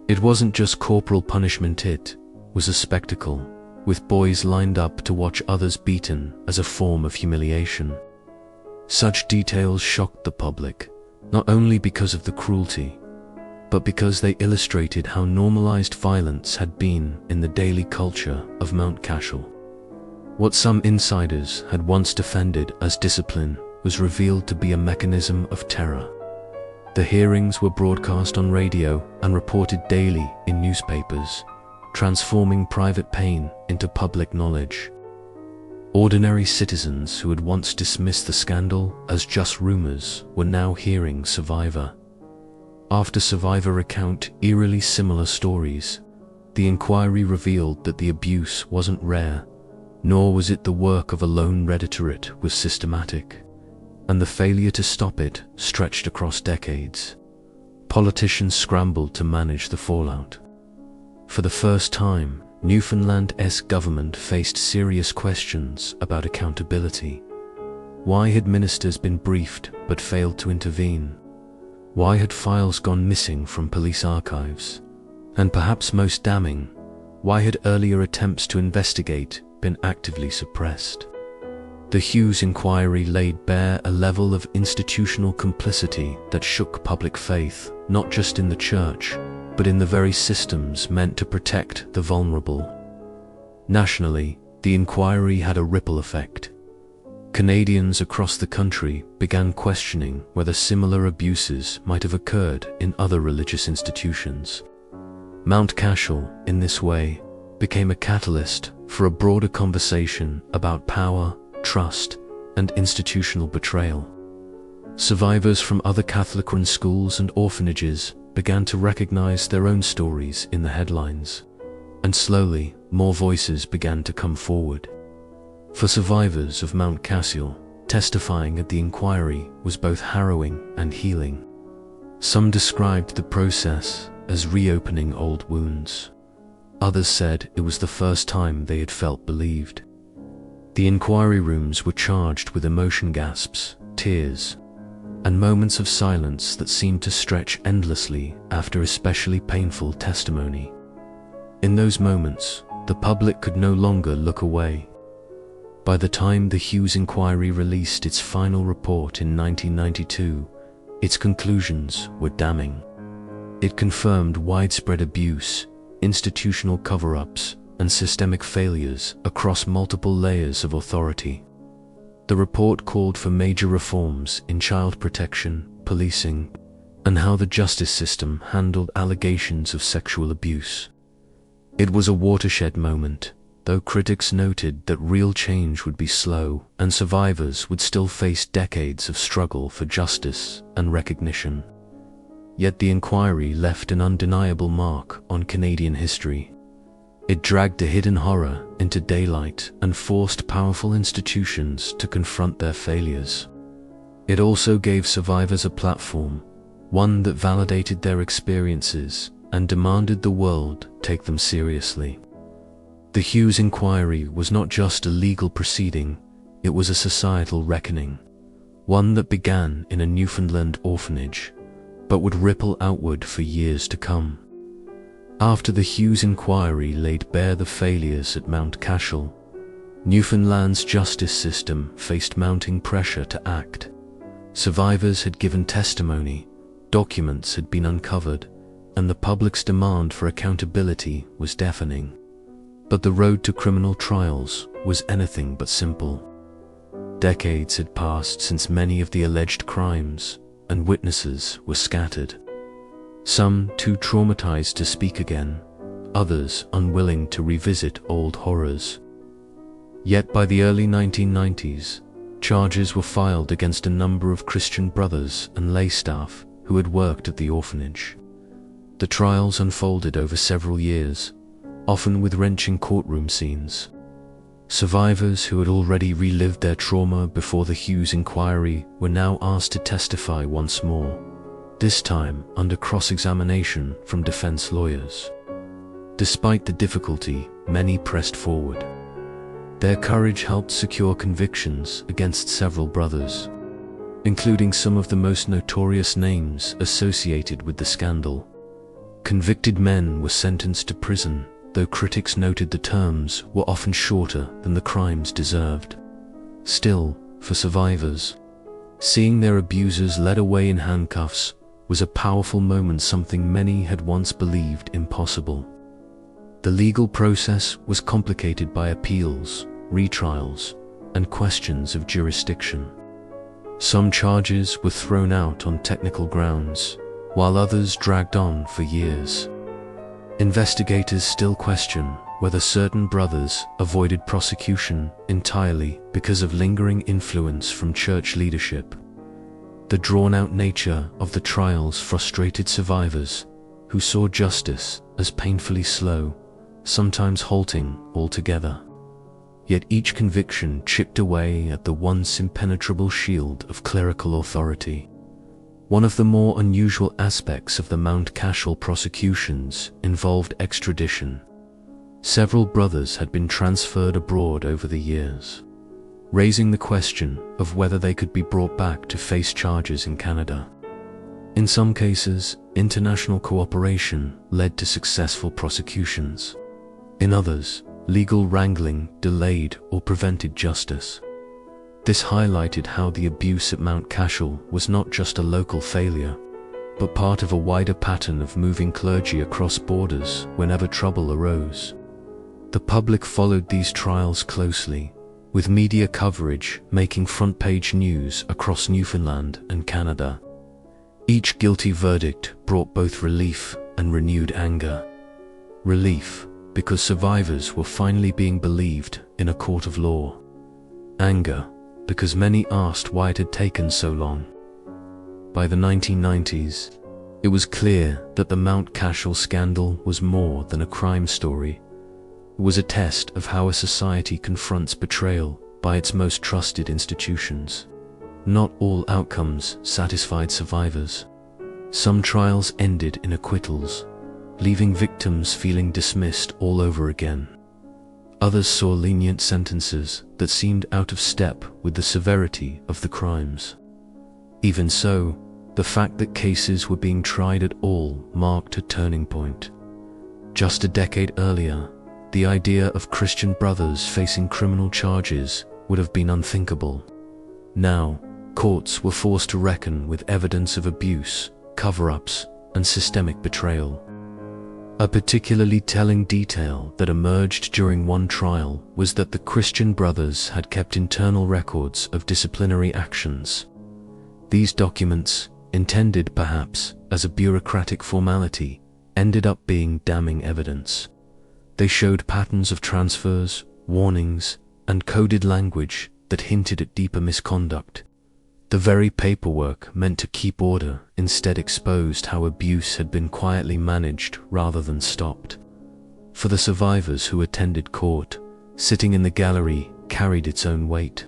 It wasn't just corporal punishment, it was a spectacle, with boys lined up to watch others beaten as a form of humiliation. Such details shocked the public, not only because of the cruelty, but because they illustrated how normalized violence had been in the daily culture of Mount Cashel. What some insiders had once defended as discipline was revealed to be a mechanism of terror. The hearings were broadcast on radio and reported daily in newspapers, transforming private pain into public knowledge. Ordinary citizens who had once dismissed the scandal as just rumors were now hearing survivor after survivor recount eerily similar stories. The inquiry revealed that the abuse wasn't rare, nor was it the work of a lone redditor. It was systematic, and the failure to stop it stretched across decades. Politicians scrambled to manage the fallout. For the first time, Newfoundland's government faced serious questions about accountability. Why had ministers been briefed but failed to intervene? Why had files gone missing from police archives? And perhaps most damning, why had earlier attempts to investigate been actively suppressed? The Hughes Inquiry laid bare a level of institutional complicity that shook public faith, not just in the church, but in the very systems meant to protect the vulnerable. Nationally, the inquiry had a ripple effect. Canadians across the country began questioning whether similar abuses might have occurred in other religious institutions. Mount Cashel, in this way, became a catalyst for a broader conversation about power, trust, and institutional betrayal. Survivors from other Catholic run schools and orphanages began to recognize their own stories in the headlines, and slowly more voices began to come forward. For survivors of Mount Cashel, testifying at the inquiry was both harrowing and healing. Some described the process as reopening old wounds. Others said it was the first time they had felt believed. The inquiry rooms were charged with emotion gasps, tears, and moments of silence that seemed to stretch endlessly after especially painful testimony. In those moments, the public could no longer look away. By the time the Hughes Inquiry released its final report in 1992, its conclusions were damning. It confirmed widespread abuse, institutional cover-ups, and systemic failures across multiple layers of authority. The report called for major reforms in child protection, policing, and how the justice system handled allegations of sexual abuse. It was a watershed moment, though critics noted that real change would be slow and survivors would still face decades of struggle for justice and recognition. Yet the inquiry left an undeniable mark on Canadian history. It dragged a hidden horror into daylight and forced powerful institutions to confront their failures. It also gave survivors a platform, one that validated their experiences and demanded the world take them seriously. The Hughes Inquiry was not just a legal proceeding, it was a societal reckoning, one that began in a Newfoundland orphanage, but would ripple outward for years to come. After the Hughes Inquiry laid bare the failures at Mount Cashel, Newfoundland's justice system faced mounting pressure to act. Survivors had given testimony, documents had been uncovered, and the public's demand for accountability was deafening. But the road to criminal trials was anything but simple. Decades had passed since many of the alleged crimes, and witnesses were scattered. Some too traumatized to speak again, others unwilling to revisit old horrors. Yet by the early 1990s, charges were filed against a number of Christian brothers and lay staff who had worked at the orphanage. The trials unfolded over several years, often with wrenching courtroom scenes. Survivors who had already relived their trauma before the Hughes Inquiry were now asked to testify once more, this time under cross-examination from defense lawyers. Despite the difficulty, many pressed forward. Their courage helped secure convictions against several brothers, including some of the most notorious names associated with the scandal. Convicted men were sentenced to prison, though critics noted the terms were often shorter than the crimes deserved. Still, for survivors, seeing their abusers led away in handcuffs was a powerful moment, something many had once believed impossible. The legal process was complicated by appeals, retrials, and questions of jurisdiction. Some charges were thrown out on technical grounds, while others dragged on for years. Investigators still question whether certain brothers avoided prosecution entirely because of lingering influence from church leadership. The drawn-out nature of the trials frustrated survivors who saw justice as painfully slow, sometimes halting altogether. Yet each conviction chipped away at the once impenetrable shield of clerical authority. One of the more unusual aspects of the Mount Cashel prosecutions involved extradition. Several brothers had been transferred abroad over the years, raising the question of whether they could be brought back to face charges in Canada. In some cases, international cooperation led to successful prosecutions. In others, legal wrangling delayed or prevented justice. This highlighted how the abuse at Mount Cashel was not just a local failure, but part of a wider pattern of moving clergy across borders whenever trouble arose. The public followed these trials closely, with media coverage making front-page news across Newfoundland and Canada. Each guilty verdict brought both relief and renewed anger. Relief, because survivors were finally being believed in a court of law. Anger, because many asked why it had taken so long. By the 1990s, it was clear that the Mount Cashel scandal was more than a crime story. It was a test of how a society confronts betrayal by its most trusted institutions. Not all outcomes satisfied survivors. Some trials ended in acquittals, leaving victims feeling dismissed all over again. Others saw lenient sentences that seemed out of step with the severity of the crimes. Even so, the fact that cases were being tried at all marked a turning point. Just a decade earlier, the idea of Christian brothers facing criminal charges would have been unthinkable. Now, courts were forced to reckon with evidence of abuse, cover-ups, and systemic betrayal. A particularly telling detail that emerged during one trial was that the Christian brothers had kept internal records of disciplinary actions. These documents, intended perhaps as a bureaucratic formality, ended up being damning evidence. They showed patterns of transfers, warnings, and coded language that hinted at deeper misconduct. The very paperwork meant to keep order instead exposed how abuse had been quietly managed rather than stopped. For the survivors who attended court, sitting in the gallery carried its own weight.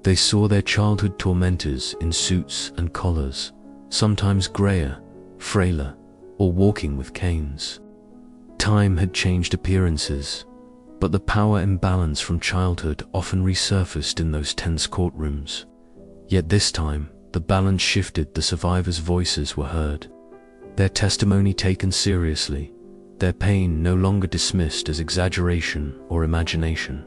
They saw their childhood tormentors in suits and collars, sometimes grayer, frailer, or walking with canes. Time had changed appearances, but the power imbalance from childhood often resurfaced in those tense courtrooms. Yet this time, the balance shifted. The survivors' voices were heard, their testimony taken seriously, their pain no longer dismissed as exaggeration or imagination.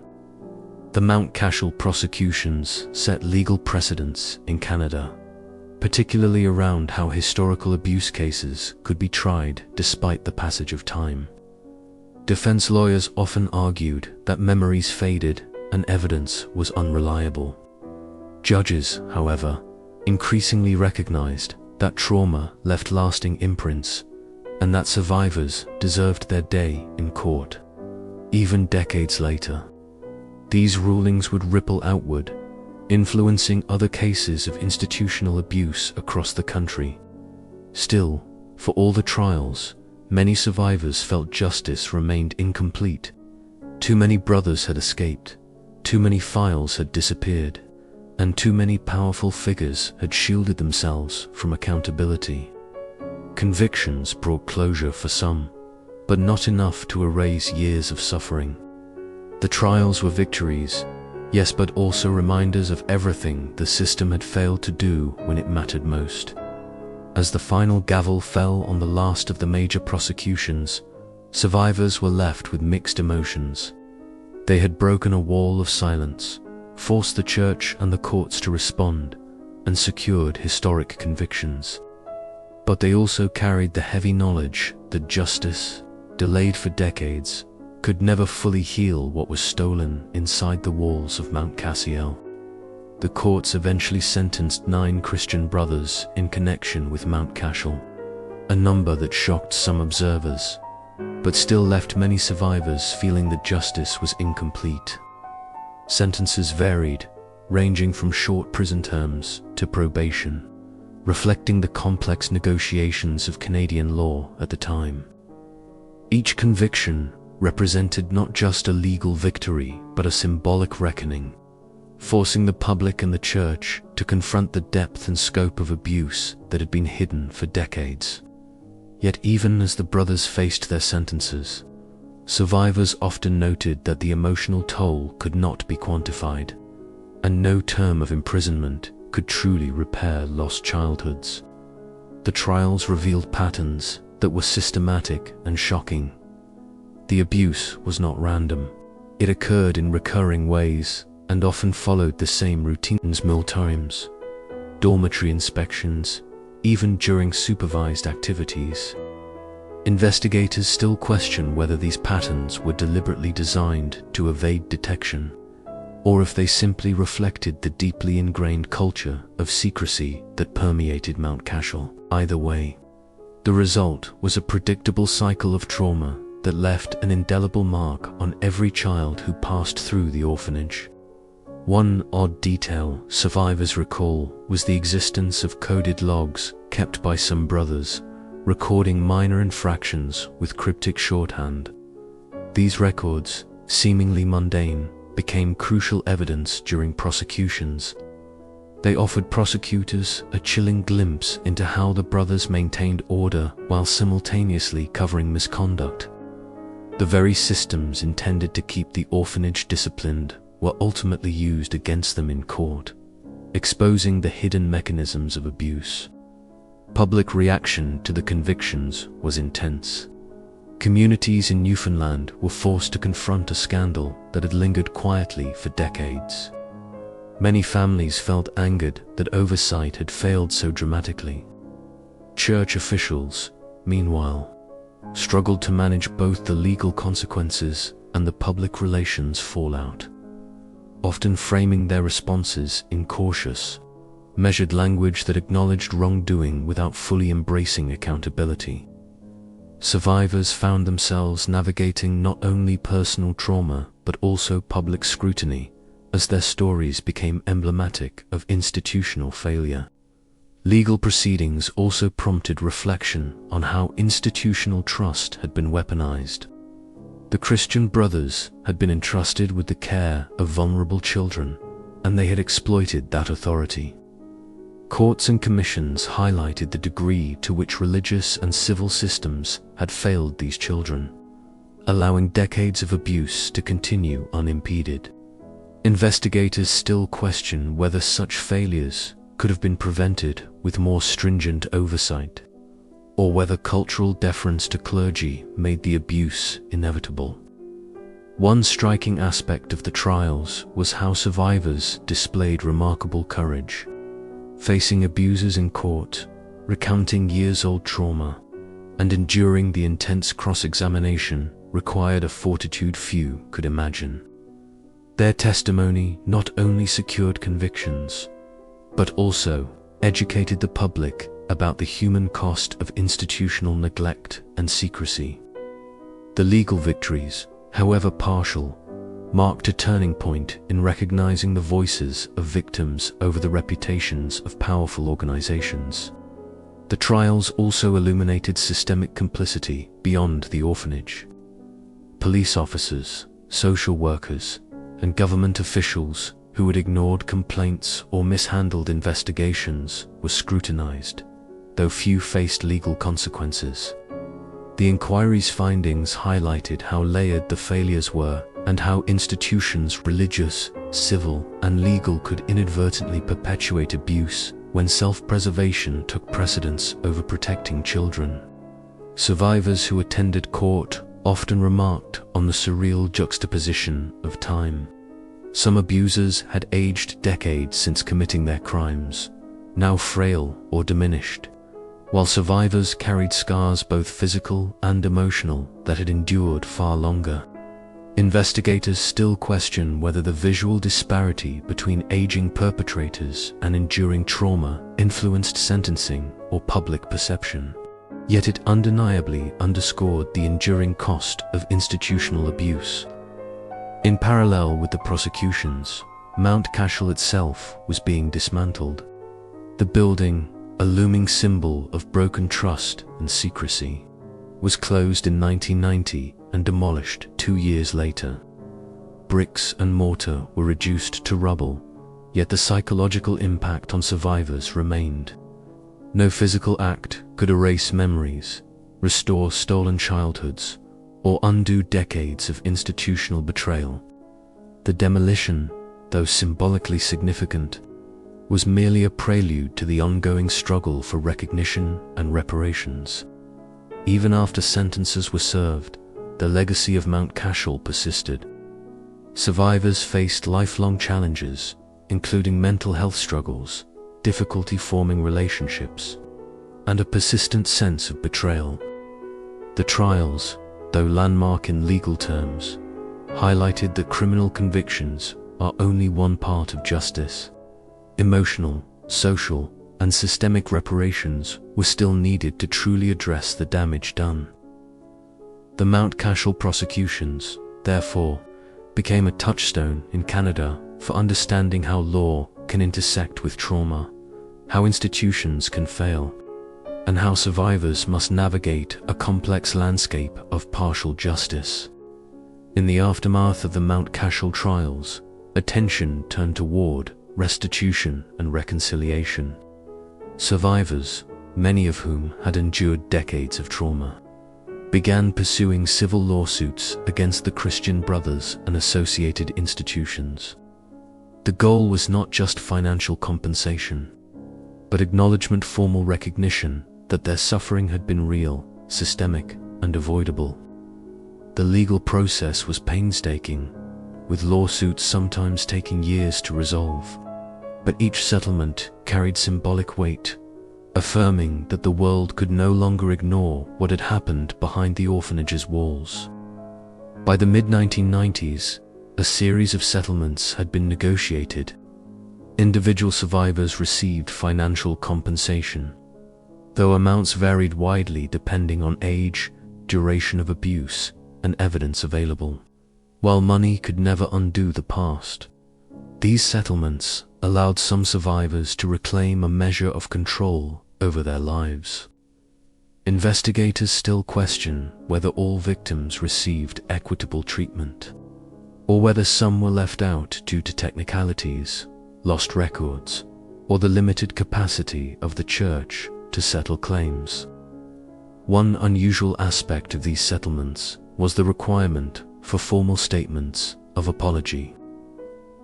The Mount Cashel prosecutions set legal precedents in Canada, particularly around how historical abuse cases could be tried despite the passage of time. Defense lawyers often argued that memories faded and evidence was unreliable. Judges, however, increasingly recognized that trauma left lasting imprints and that survivors deserved their day in court. Even decades later, these rulings would ripple outward, influencing other cases of institutional abuse across the country. Still, for all the trials, many survivors felt justice remained incomplete. Too many brothers had escaped, too many files had disappeared, and too many powerful figures had shielded themselves from accountability. Convictions brought closure for some, but not enough to erase years of suffering. The trials were victories, yes, but also reminders of everything the system had failed to do when it mattered most. As the final gavel fell on the last of the major prosecutions, survivors were left with mixed emotions. They had broken a wall of silence, forced the church and the courts to respond, and secured historic convictions. But they also carried the heavy knowledge that justice, delayed for decades, could never fully heal what was stolen inside the walls of Mount Cashel. The courts eventually sentenced 9 Christian brothers in connection with Mount Cashel, a number that shocked some observers, but still left many survivors feeling that justice was incomplete. Sentences varied, ranging from short prison terms to probation, reflecting the complex negotiations of Canadian law at the time. Each conviction represented not just a legal victory, but a symbolic reckoning, forcing the public and the church to confront the depth and scope of abuse that had been hidden for decades. Yet even as the brothers faced their sentences, survivors often noted that the emotional toll could not be quantified, and no term of imprisonment could truly repair lost childhoods. The trials revealed patterns that were systematic and shocking. The abuse was not random. It occurred in recurring ways and often followed the same routines: meal times, dormitory inspections, even during supervised activities. Investigators still question whether these patterns were deliberately designed to evade detection, or if they simply reflected the deeply ingrained culture of secrecy that permeated Mount Cashel. Either way, the result was a predictable cycle of trauma that left an indelible mark on every child who passed through the orphanage. One odd detail survivors recall was the existence of coded logs kept by some brothers, recording minor infractions with cryptic shorthand. These records, seemingly mundane, became crucial evidence during prosecutions. They offered prosecutors a chilling glimpse into how the brothers maintained order while simultaneously covering misconduct. The very systems intended to keep the orphanage disciplined were ultimately used against them in court, exposing the hidden mechanisms of abuse. Public reaction to the convictions was intense. Communities in Newfoundland were forced to confront a scandal that had lingered quietly for decades. Many families felt angered that oversight had failed so dramatically. Church officials, meanwhile, struggled to manage both the legal consequences and the public relations fallout, often framing their responses in cautious, measured language that acknowledged wrongdoing without fully embracing accountability. Survivors found themselves navigating not only personal trauma but also public scrutiny as their stories became emblematic of institutional failure. Legal proceedings also prompted reflection on how institutional trust had been weaponized. The Christian Brothers had been entrusted with the care of vulnerable children, and they had exploited that authority. Courts and commissions highlighted the degree to which religious and civil systems had failed these children, allowing decades of abuse to continue unimpeded. Investigators still question whether such failures could have been prevented with more stringent oversight, or whether cultural deference to clergy made the abuse inevitable. One striking aspect of the trials was how survivors displayed remarkable courage, facing abusers in court, recounting years-old trauma, and enduring the intense cross-examination required a fortitude few could imagine. Their testimony not only secured convictions, but also educated the public about the human cost of institutional neglect and secrecy. The legal victories, however partial, marked a turning point in recognizing the voices of victims over the reputations of powerful organizations. The trials also illuminated systemic complicity beyond the orphanage. Police officers, social workers, and government officials who had ignored complaints or mishandled investigations were scrutinized, though few faced legal consequences. The inquiry's findings highlighted how layered the failures were and how institutions, religious, civil, and legal, could inadvertently perpetuate abuse when self-preservation took precedence over protecting children. Survivors who attended court often remarked on the surreal juxtaposition of time. Some abusers had aged decades since committing their crimes, now frail or diminished, while survivors carried scars both physical and emotional that had endured far longer. Investigators still question whether the visual disparity between aging perpetrators and enduring trauma influenced sentencing or public perception. Yet it undeniably underscored the enduring cost of institutional abuse. In parallel with the prosecutions, Mount Cashel itself was being dismantled. The building, a looming symbol of broken trust and secrecy, was closed in 1990 and demolished 2 years later. Bricks and mortar were reduced to rubble, yet the psychological impact on survivors remained. No physical act could erase memories, restore stolen childhoods, or undo decades of institutional betrayal. The demolition, though symbolically significant, was merely a prelude to the ongoing struggle for recognition and reparations. Even after sentences were served, the legacy of Mount Cashel persisted. Survivors faced lifelong challenges, including mental health struggles, difficulty forming relationships, and a persistent sense of betrayal. The trials, though landmark in legal terms, highlighted that criminal convictions are only one part of justice. Emotional, social, and systemic reparations were still needed to truly address the damage done. The Mount Cashel prosecutions, therefore, became a touchstone in Canada for understanding how law can intersect with trauma, how institutions can fail, and how survivors must navigate a complex landscape of partial justice. In the aftermath of the Mount Cashel trials, attention turned toward restitution and reconciliation. Survivors, many of whom had endured decades of trauma, began pursuing civil lawsuits against the Christian Brothers and associated institutions. The goal was not just financial compensation, but acknowledgement, formal recognition that their suffering had been real, systemic, and avoidable. The legal process was painstaking, with lawsuits sometimes taking years to resolve, but each settlement carried symbolic weight, affirming that the world could no longer ignore what had happened behind the orphanage's walls. By the mid-1990s, a series of settlements had been negotiated. Individual survivors received financial compensation, though amounts varied widely depending on age, duration of abuse, and evidence available. While money could never undo the past, these settlements allowed some survivors to reclaim a measure of control over their lives. Investigators still question whether all victims received equitable treatment, or whether some were left out due to technicalities, lost records, or the limited capacity of the Church to settle claims. One unusual aspect of these settlements was the requirement for formal statements of apology.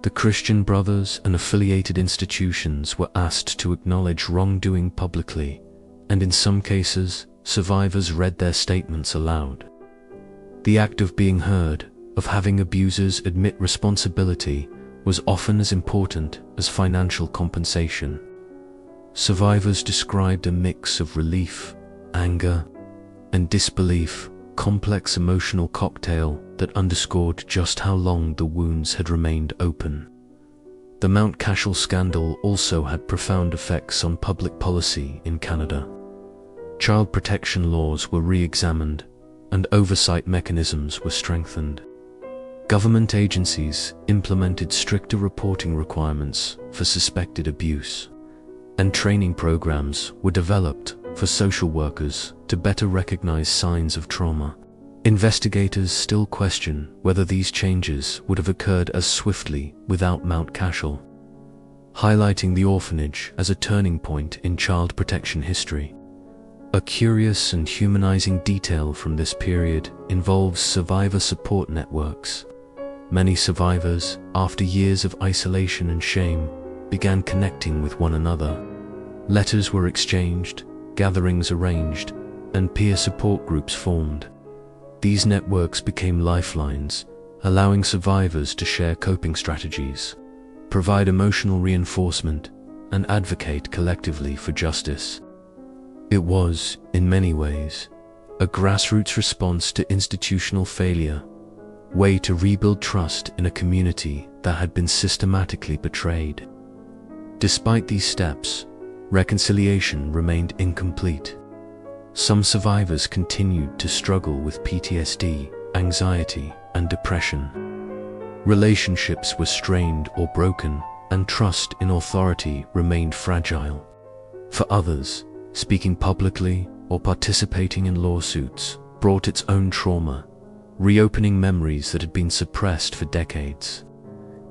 The Christian Brothers and affiliated institutions were asked to acknowledge wrongdoing publicly, and in some cases, survivors read their statements aloud. The act of being heard, of having abusers admit responsibility, was often as important as financial compensation. Survivors described a mix of relief, anger, and disbelief, complex emotional cocktail that underscored just how long the wounds had remained open. The Mount Cashel scandal also had profound effects on public policy in Canada. Child protection laws were re-examined, and oversight mechanisms were strengthened. Government agencies implemented stricter reporting requirements for suspected abuse, and training programs were developed for social workers to better recognize signs of trauma. Investigators still question whether these changes would have occurred as swiftly without Mount Cashel, highlighting the orphanage as a turning point in child protection history. A curious and humanizing detail from this period involves survivor support networks. Many survivors, after years of isolation and shame, began connecting with one another. Letters were exchanged, gatherings arranged, and peer support groups formed. These networks became lifelines, allowing survivors to share coping strategies, provide emotional reinforcement, and advocate collectively for justice. It was, in many ways, a grassroots response to institutional failure, a way to rebuild trust in a community that had been systematically betrayed. Despite these steps, reconciliation remained incomplete. Some survivors continued to struggle with PTSD, anxiety, and depression. Relationships were strained or broken, and trust in authority remained fragile. For others, speaking publicly or participating in lawsuits brought its own trauma, reopening memories that had been suppressed for decades.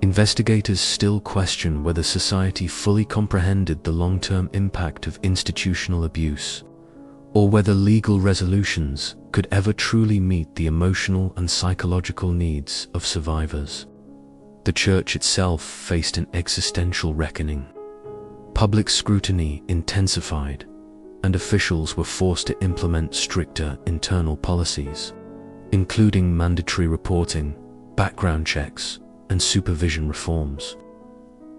Investigators still question whether society fully comprehended the long-term impact of institutional abuse, or whether legal resolutions could ever truly meet the emotional and psychological needs of survivors. The Church itself faced an existential reckoning. Public scrutiny intensified, and officials were forced to implement stricter internal policies, including mandatory reporting, background checks, and supervision reforms.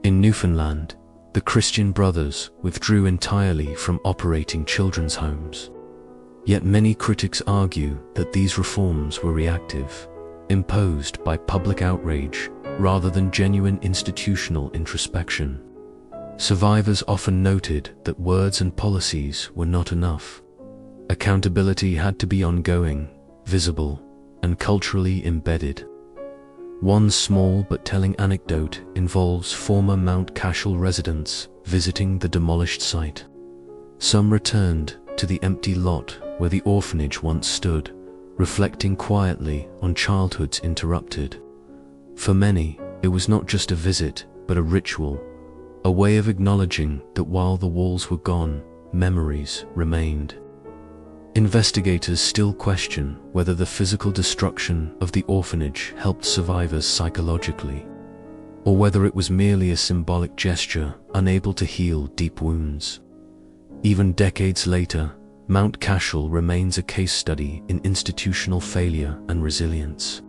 In Newfoundland, the Christian Brothers withdrew entirely from operating children's homes. Yet many critics argue that these reforms were reactive, imposed by public outrage rather than genuine institutional introspection. Survivors often noted that words and policies were not enough. Accountability had to be ongoing, visible, and culturally embedded. One small but telling anecdote involves former Mount Cashel residents visiting the demolished site. Some returned to the empty lot where the orphanage once stood, reflecting quietly on childhoods interrupted. For many, it was not just a visit, but a ritual, a way of acknowledging that while the walls were gone, memories remained. Investigators still question whether the physical destruction of the orphanage helped survivors psychologically, or whether it was merely a symbolic gesture unable to heal deep wounds. Even decades later, Mount Cashel remains a case study in institutional failure and resilience.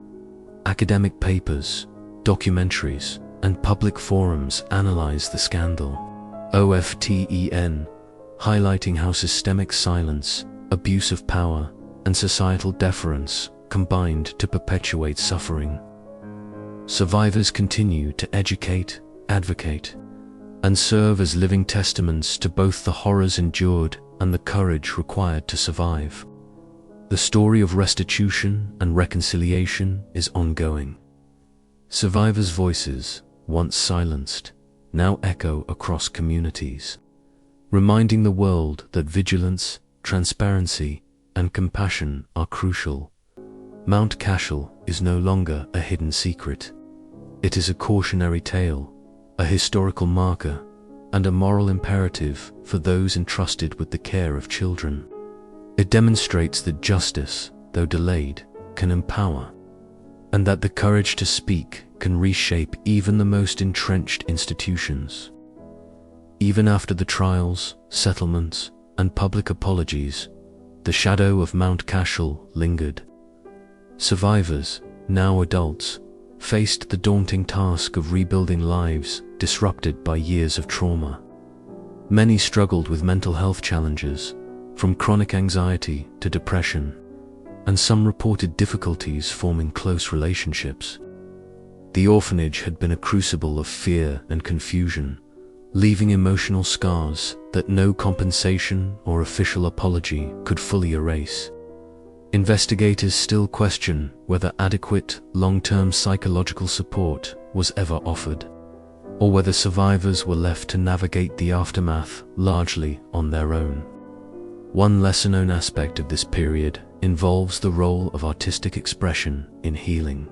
Academic papers, documentaries, and public forums analyze the scandal. OFTEN, highlighting how systemic silence, abuse of power, and societal deference combined to perpetuate suffering. Survivors continue to educate, advocate, and serve as living testaments to both the horrors endured and the courage required to survive. The story of restitution and reconciliation is ongoing. Survivors' voices, once silenced, now echo across communities, reminding the world that vigilance, transparency, and compassion are crucial. Mount Cashel is no longer a hidden secret. It is a cautionary tale, a historical marker, and a moral imperative for those entrusted with the care of children. It demonstrates that justice, though delayed, can empower, and that the courage to speak can reshape even the most entrenched institutions. Even after the trials, settlements, and public apologies, the shadow of Mount Cashel lingered. Survivors, now adults, faced the daunting task of rebuilding lives disrupted by years of trauma. Many struggled with mental health challenges, from chronic anxiety to depression, and some reported difficulties forming close relationships. The orphanage had been a crucible of fear and confusion, leaving emotional scars that no compensation or official apology could fully erase. Investigators still question whether adequate, long-term psychological support was ever offered, or whether survivors were left to navigate the aftermath largely on their own. One lesser-known aspect of this period involves the role of artistic expression in healing.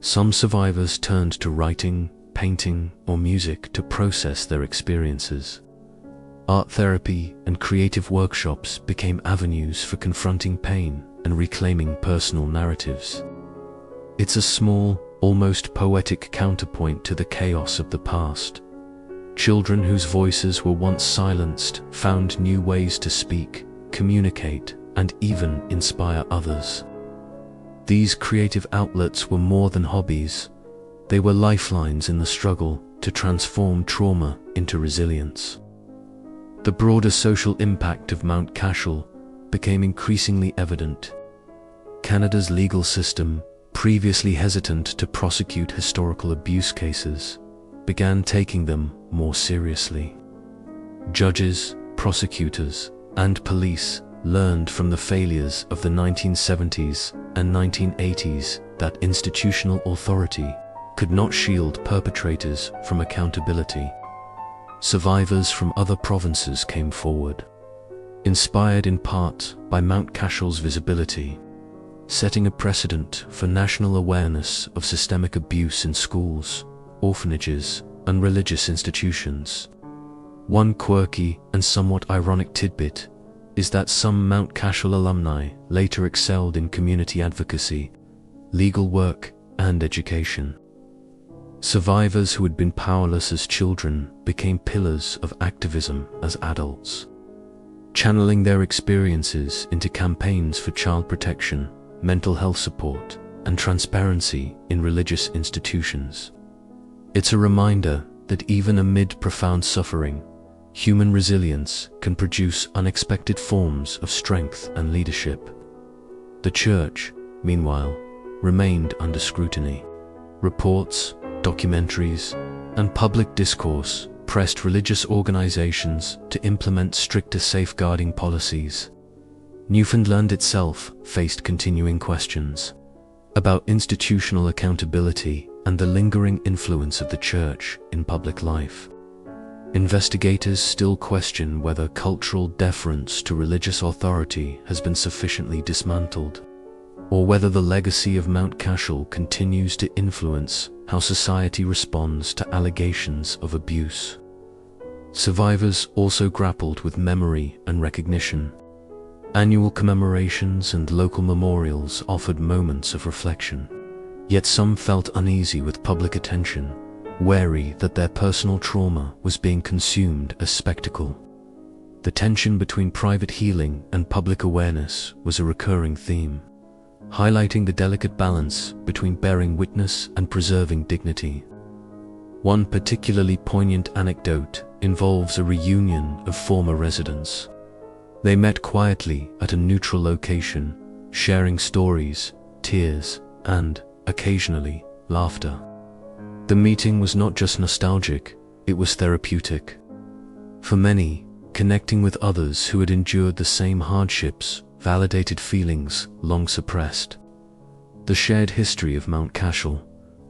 Some survivors turned to writing, painting, or music to process their experiences. Art therapy and creative workshops became avenues for confronting pain and reclaiming personal narratives. It's a small, almost poetic counterpoint to the chaos of the past. Children whose voices were once silenced found new ways to speak, communicate, and even inspire others. These creative outlets were more than hobbies. They were lifelines in the struggle to transform trauma into resilience. The broader social impact of Mount Cashel became increasingly evident. Canada's legal system, previously hesitant to prosecute historical abuse cases, began taking them more seriously. Judges, prosecutors, and police learned from the failures of the 1970s and 1980s that institutional authority could not shield perpetrators from accountability. Survivors from other provinces came forward, inspired in part by Mount Cashel's visibility, setting a precedent for national awareness of systemic abuse in schools, orphanages, and religious institutions. One quirky and somewhat ironic tidbit is that some Mount Cashel alumni later excelled in community advocacy, legal work, and education. Survivors who had been powerless as children became pillars of activism as adults, channeling their experiences into campaigns for child protection, mental health support, and transparency in religious institutions. It's a reminder that even amid profound suffering, human resilience can produce unexpected forms of strength and leadership. The Church, meanwhile, remained under scrutiny. Reports, documentaries, and public discourse pressed religious organizations to implement stricter safeguarding policies. Newfoundland itself faced continuing questions about institutional accountability and the lingering influence of the Church in public life. Investigators still question whether cultural deference to religious authority has been sufficiently dismantled, or whether the legacy of Mount Cashel continues to influence how society responds to allegations of abuse. Survivors also grappled with memory and recognition. Annual commemorations and local memorials offered moments of reflection, yet some felt uneasy with public attention, wary that their personal trauma was being consumed as spectacle. The tension between private healing and public awareness was a recurring theme, highlighting the delicate balance between bearing witness and preserving dignity. One particularly poignant anecdote involves a reunion of former residents. They met quietly at a neutral location, sharing stories, tears, and, occasionally, laughter. The meeting was not just nostalgic, it was therapeutic. For many, connecting with others who had endured the same hardships validated feelings long suppressed. The shared history of Mount Cashel,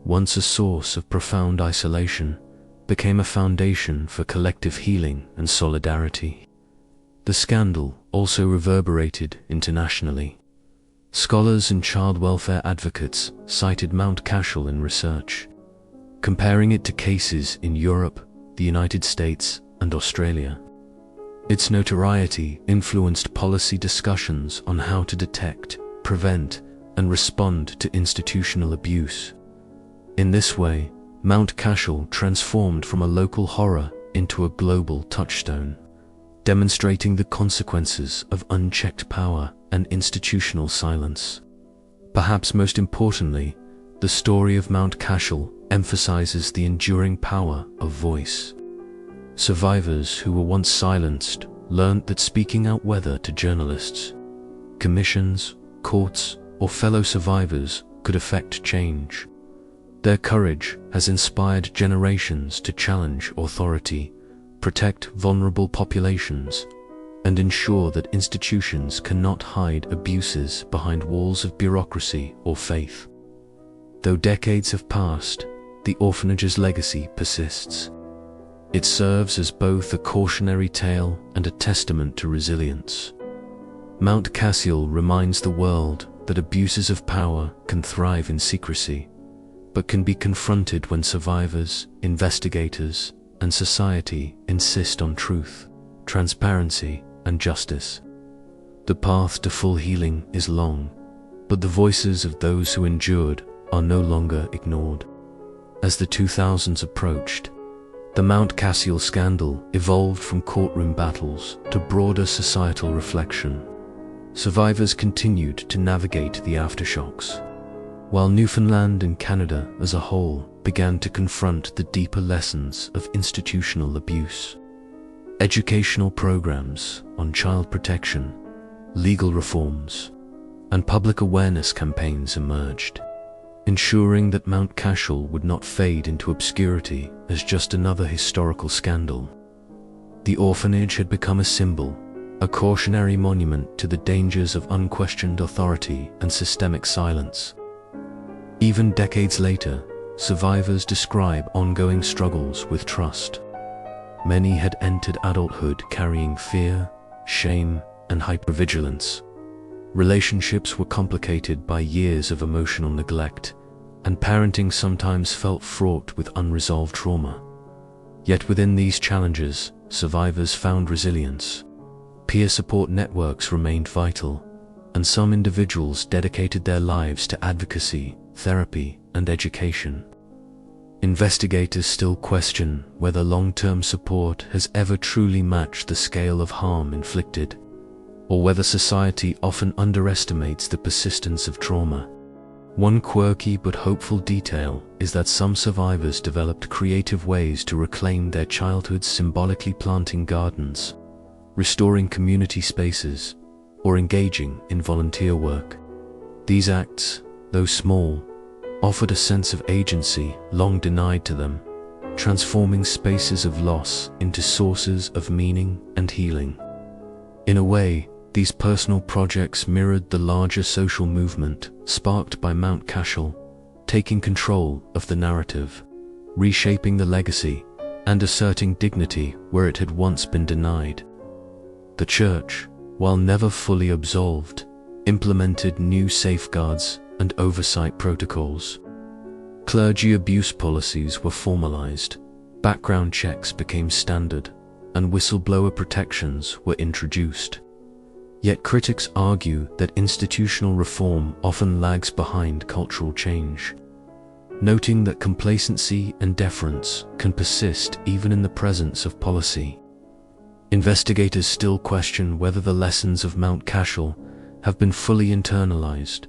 once a source of profound isolation, became a foundation for collective healing and solidarity. The scandal also reverberated internationally. Scholars and child welfare advocates cited Mount Cashel in research, comparing it to cases in Europe, the United States, and Australia. Its notoriety influenced policy discussions on how to detect, prevent, and respond to institutional abuse. In this way, Mount Cashel transformed from a local horror into a global touchstone, demonstrating the consequences of unchecked power and institutional silence. Perhaps most importantly, the story of Mount Cashel emphasizes the enduring power of voice. Survivors who were once silenced learned that speaking out, whether to journalists, commissions, courts, or fellow survivors, could affect change. Their courage has inspired generations to challenge authority, protect vulnerable populations, and ensure that institutions cannot hide abuses behind walls of bureaucracy or faith. Though decades have passed, the orphanage's legacy persists. It serves as both a cautionary tale and a testament to resilience. Mount Cashel reminds the world that abuses of power can thrive in secrecy, but can be confronted when survivors, investigators, and society insist on truth, transparency, and justice. The path to full healing is long, but the voices of those who endured are no longer ignored. As the 2000s approached, the Mount Cashel scandal evolved from courtroom battles to broader societal reflection. Survivors continued to navigate the aftershocks, while Newfoundland and Canada as a whole began to confront the deeper lessons of institutional abuse. Educational programs on child protection, legal reforms, and public awareness campaigns emerged, ensuring that Mount Cashel would not fade into obscurity as just another historical scandal. The orphanage had become a symbol, a cautionary monument to the dangers of unquestioned authority and systemic silence. Even decades later, survivors describe ongoing struggles with trust. Many had entered adulthood carrying fear, shame, and hypervigilance. Relationships were complicated by years of emotional neglect, and parenting sometimes felt fraught with unresolved trauma. Yet within these challenges, survivors found resilience. Peer support networks remained vital, and some individuals dedicated their lives to advocacy, therapy, and education. Investigators still question whether long-term support has ever truly matched the scale of harm inflicted, or whether society often underestimates the persistence of trauma. One quirky but hopeful detail is that some survivors developed creative ways to reclaim their childhoods, symbolically planting gardens, restoring community spaces, or engaging in volunteer work. These acts, though small, offered a sense of agency long denied to them, transforming spaces of loss into sources of meaning and healing. In a way, these personal projects mirrored the larger social movement sparked by Mount Cashel, taking control of the narrative, reshaping the legacy, and asserting dignity where it had once been denied. The Church, while never fully absolved, implemented new safeguards and oversight protocols. Clergy abuse policies were formalized, background checks became standard, and whistleblower protections were introduced. Yet critics argue that institutional reform often lags behind cultural change, noting that complacency and deference can persist even in the presence of policy. Investigators still question whether the lessons of Mount Cashel have been fully internalized,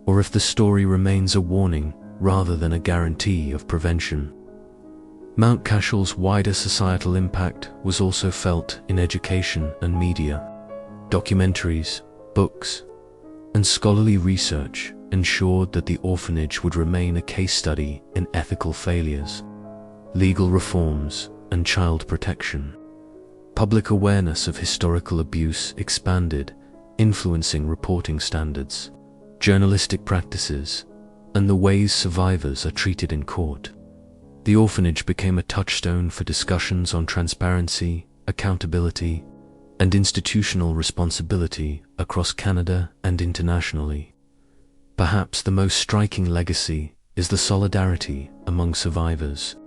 or if the story remains a warning rather than a guarantee of prevention. Mount Cashel's wider societal impact was also felt in education and media. Documentaries, books, and scholarly research ensured that the orphanage would remain a case study in ethical failures, legal reforms, and child protection. Public awareness of historical abuse expanded, influencing reporting standards, journalistic practices, and the ways survivors are treated in court. The orphanage became a touchstone for discussions on transparency, accountability, and institutional responsibility across Canada and internationally. Perhaps the most striking legacy is the solidarity among survivors.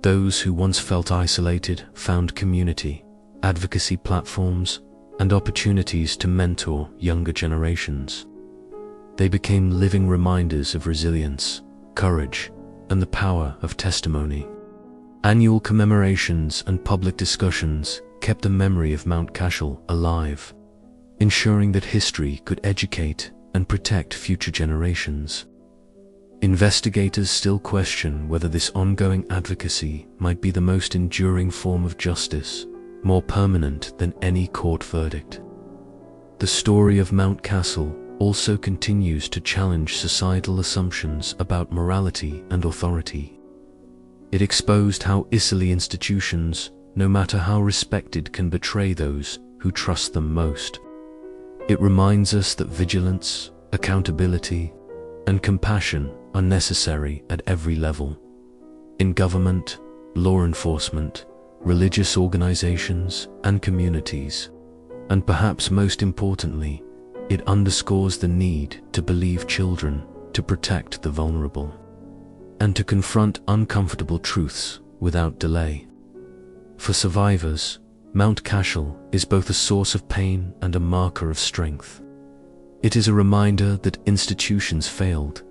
Those who once felt isolated found community, advocacy platforms, and opportunities to mentor younger generations. They became living reminders of resilience, courage, and the power of testimony. Annual commemorations and public discussions kept the memory of Mount Cashel alive, ensuring that history could educate and protect future generations. Investigators still question whether this ongoing advocacy might be the most enduring form of justice, more permanent than any court verdict. The story of Mount Cashel also continues to challenge societal assumptions about morality and authority. It exposed how easily institutions, no matter how respected, can betray those who trust them most. It reminds us that vigilance, accountability, and compassion are necessary at every level. In government, law enforcement, religious organizations, and communities. And perhaps most importantly, it underscores the need to believe children, to protect the vulnerable, and to confront uncomfortable truths without delay. For survivors, Mount Cashel is both a source of pain and a marker of strength. It is a reminder that institutions failed,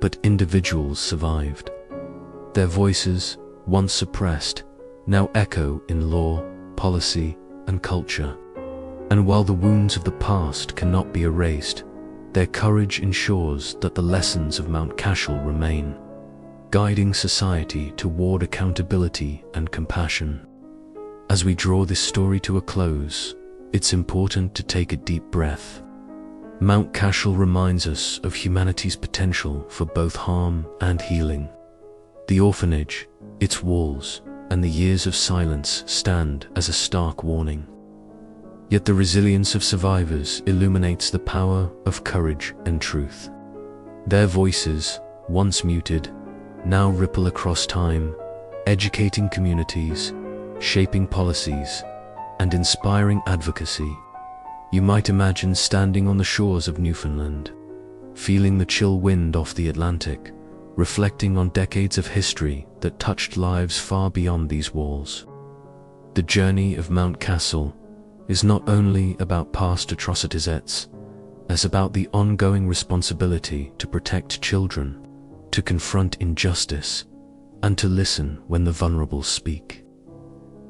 but individuals survived. Their voices, once suppressed, now echo in law, policy, and culture. And while the wounds of the past cannot be erased, their courage ensures that the lessons of Mount Cashel remain, guiding society toward accountability and compassion. As we draw this story to a close, it's important to take a deep breath. Mount Cashel reminds us of humanity's potential for both harm and healing. The orphanage, its walls, and the years of silence stand as a stark warning. Yet the resilience of survivors illuminates the power of courage and truth. Their voices, once muted, now ripple across time, educating communities, shaping policies, and inspiring advocacy. You might imagine standing on the shores of Newfoundland, feeling the chill wind off the Atlantic, reflecting on decades of history that touched lives far beyond these walls. The journey of Mount Cashel is not only about past atrocities, as about the ongoing responsibility to protect children, to confront injustice, and to listen when the vulnerable speak.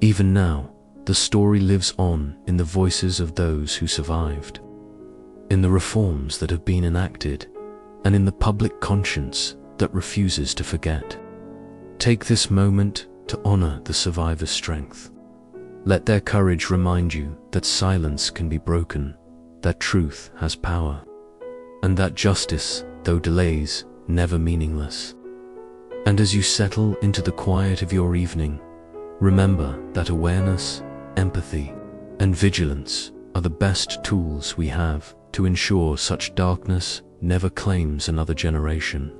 Even now, the story lives on in the voices of those who survived, in the reforms that have been enacted, and in the public conscience that refuses to forget. Take this moment to honor the survivors' strength. Let their courage remind you that silence can be broken, that truth has power, and that justice, though delays, never meaningless. And as you settle into the quiet of your evening, remember that awareness, empathy, and vigilance are the best tools we have to ensure such darkness never claims another generation.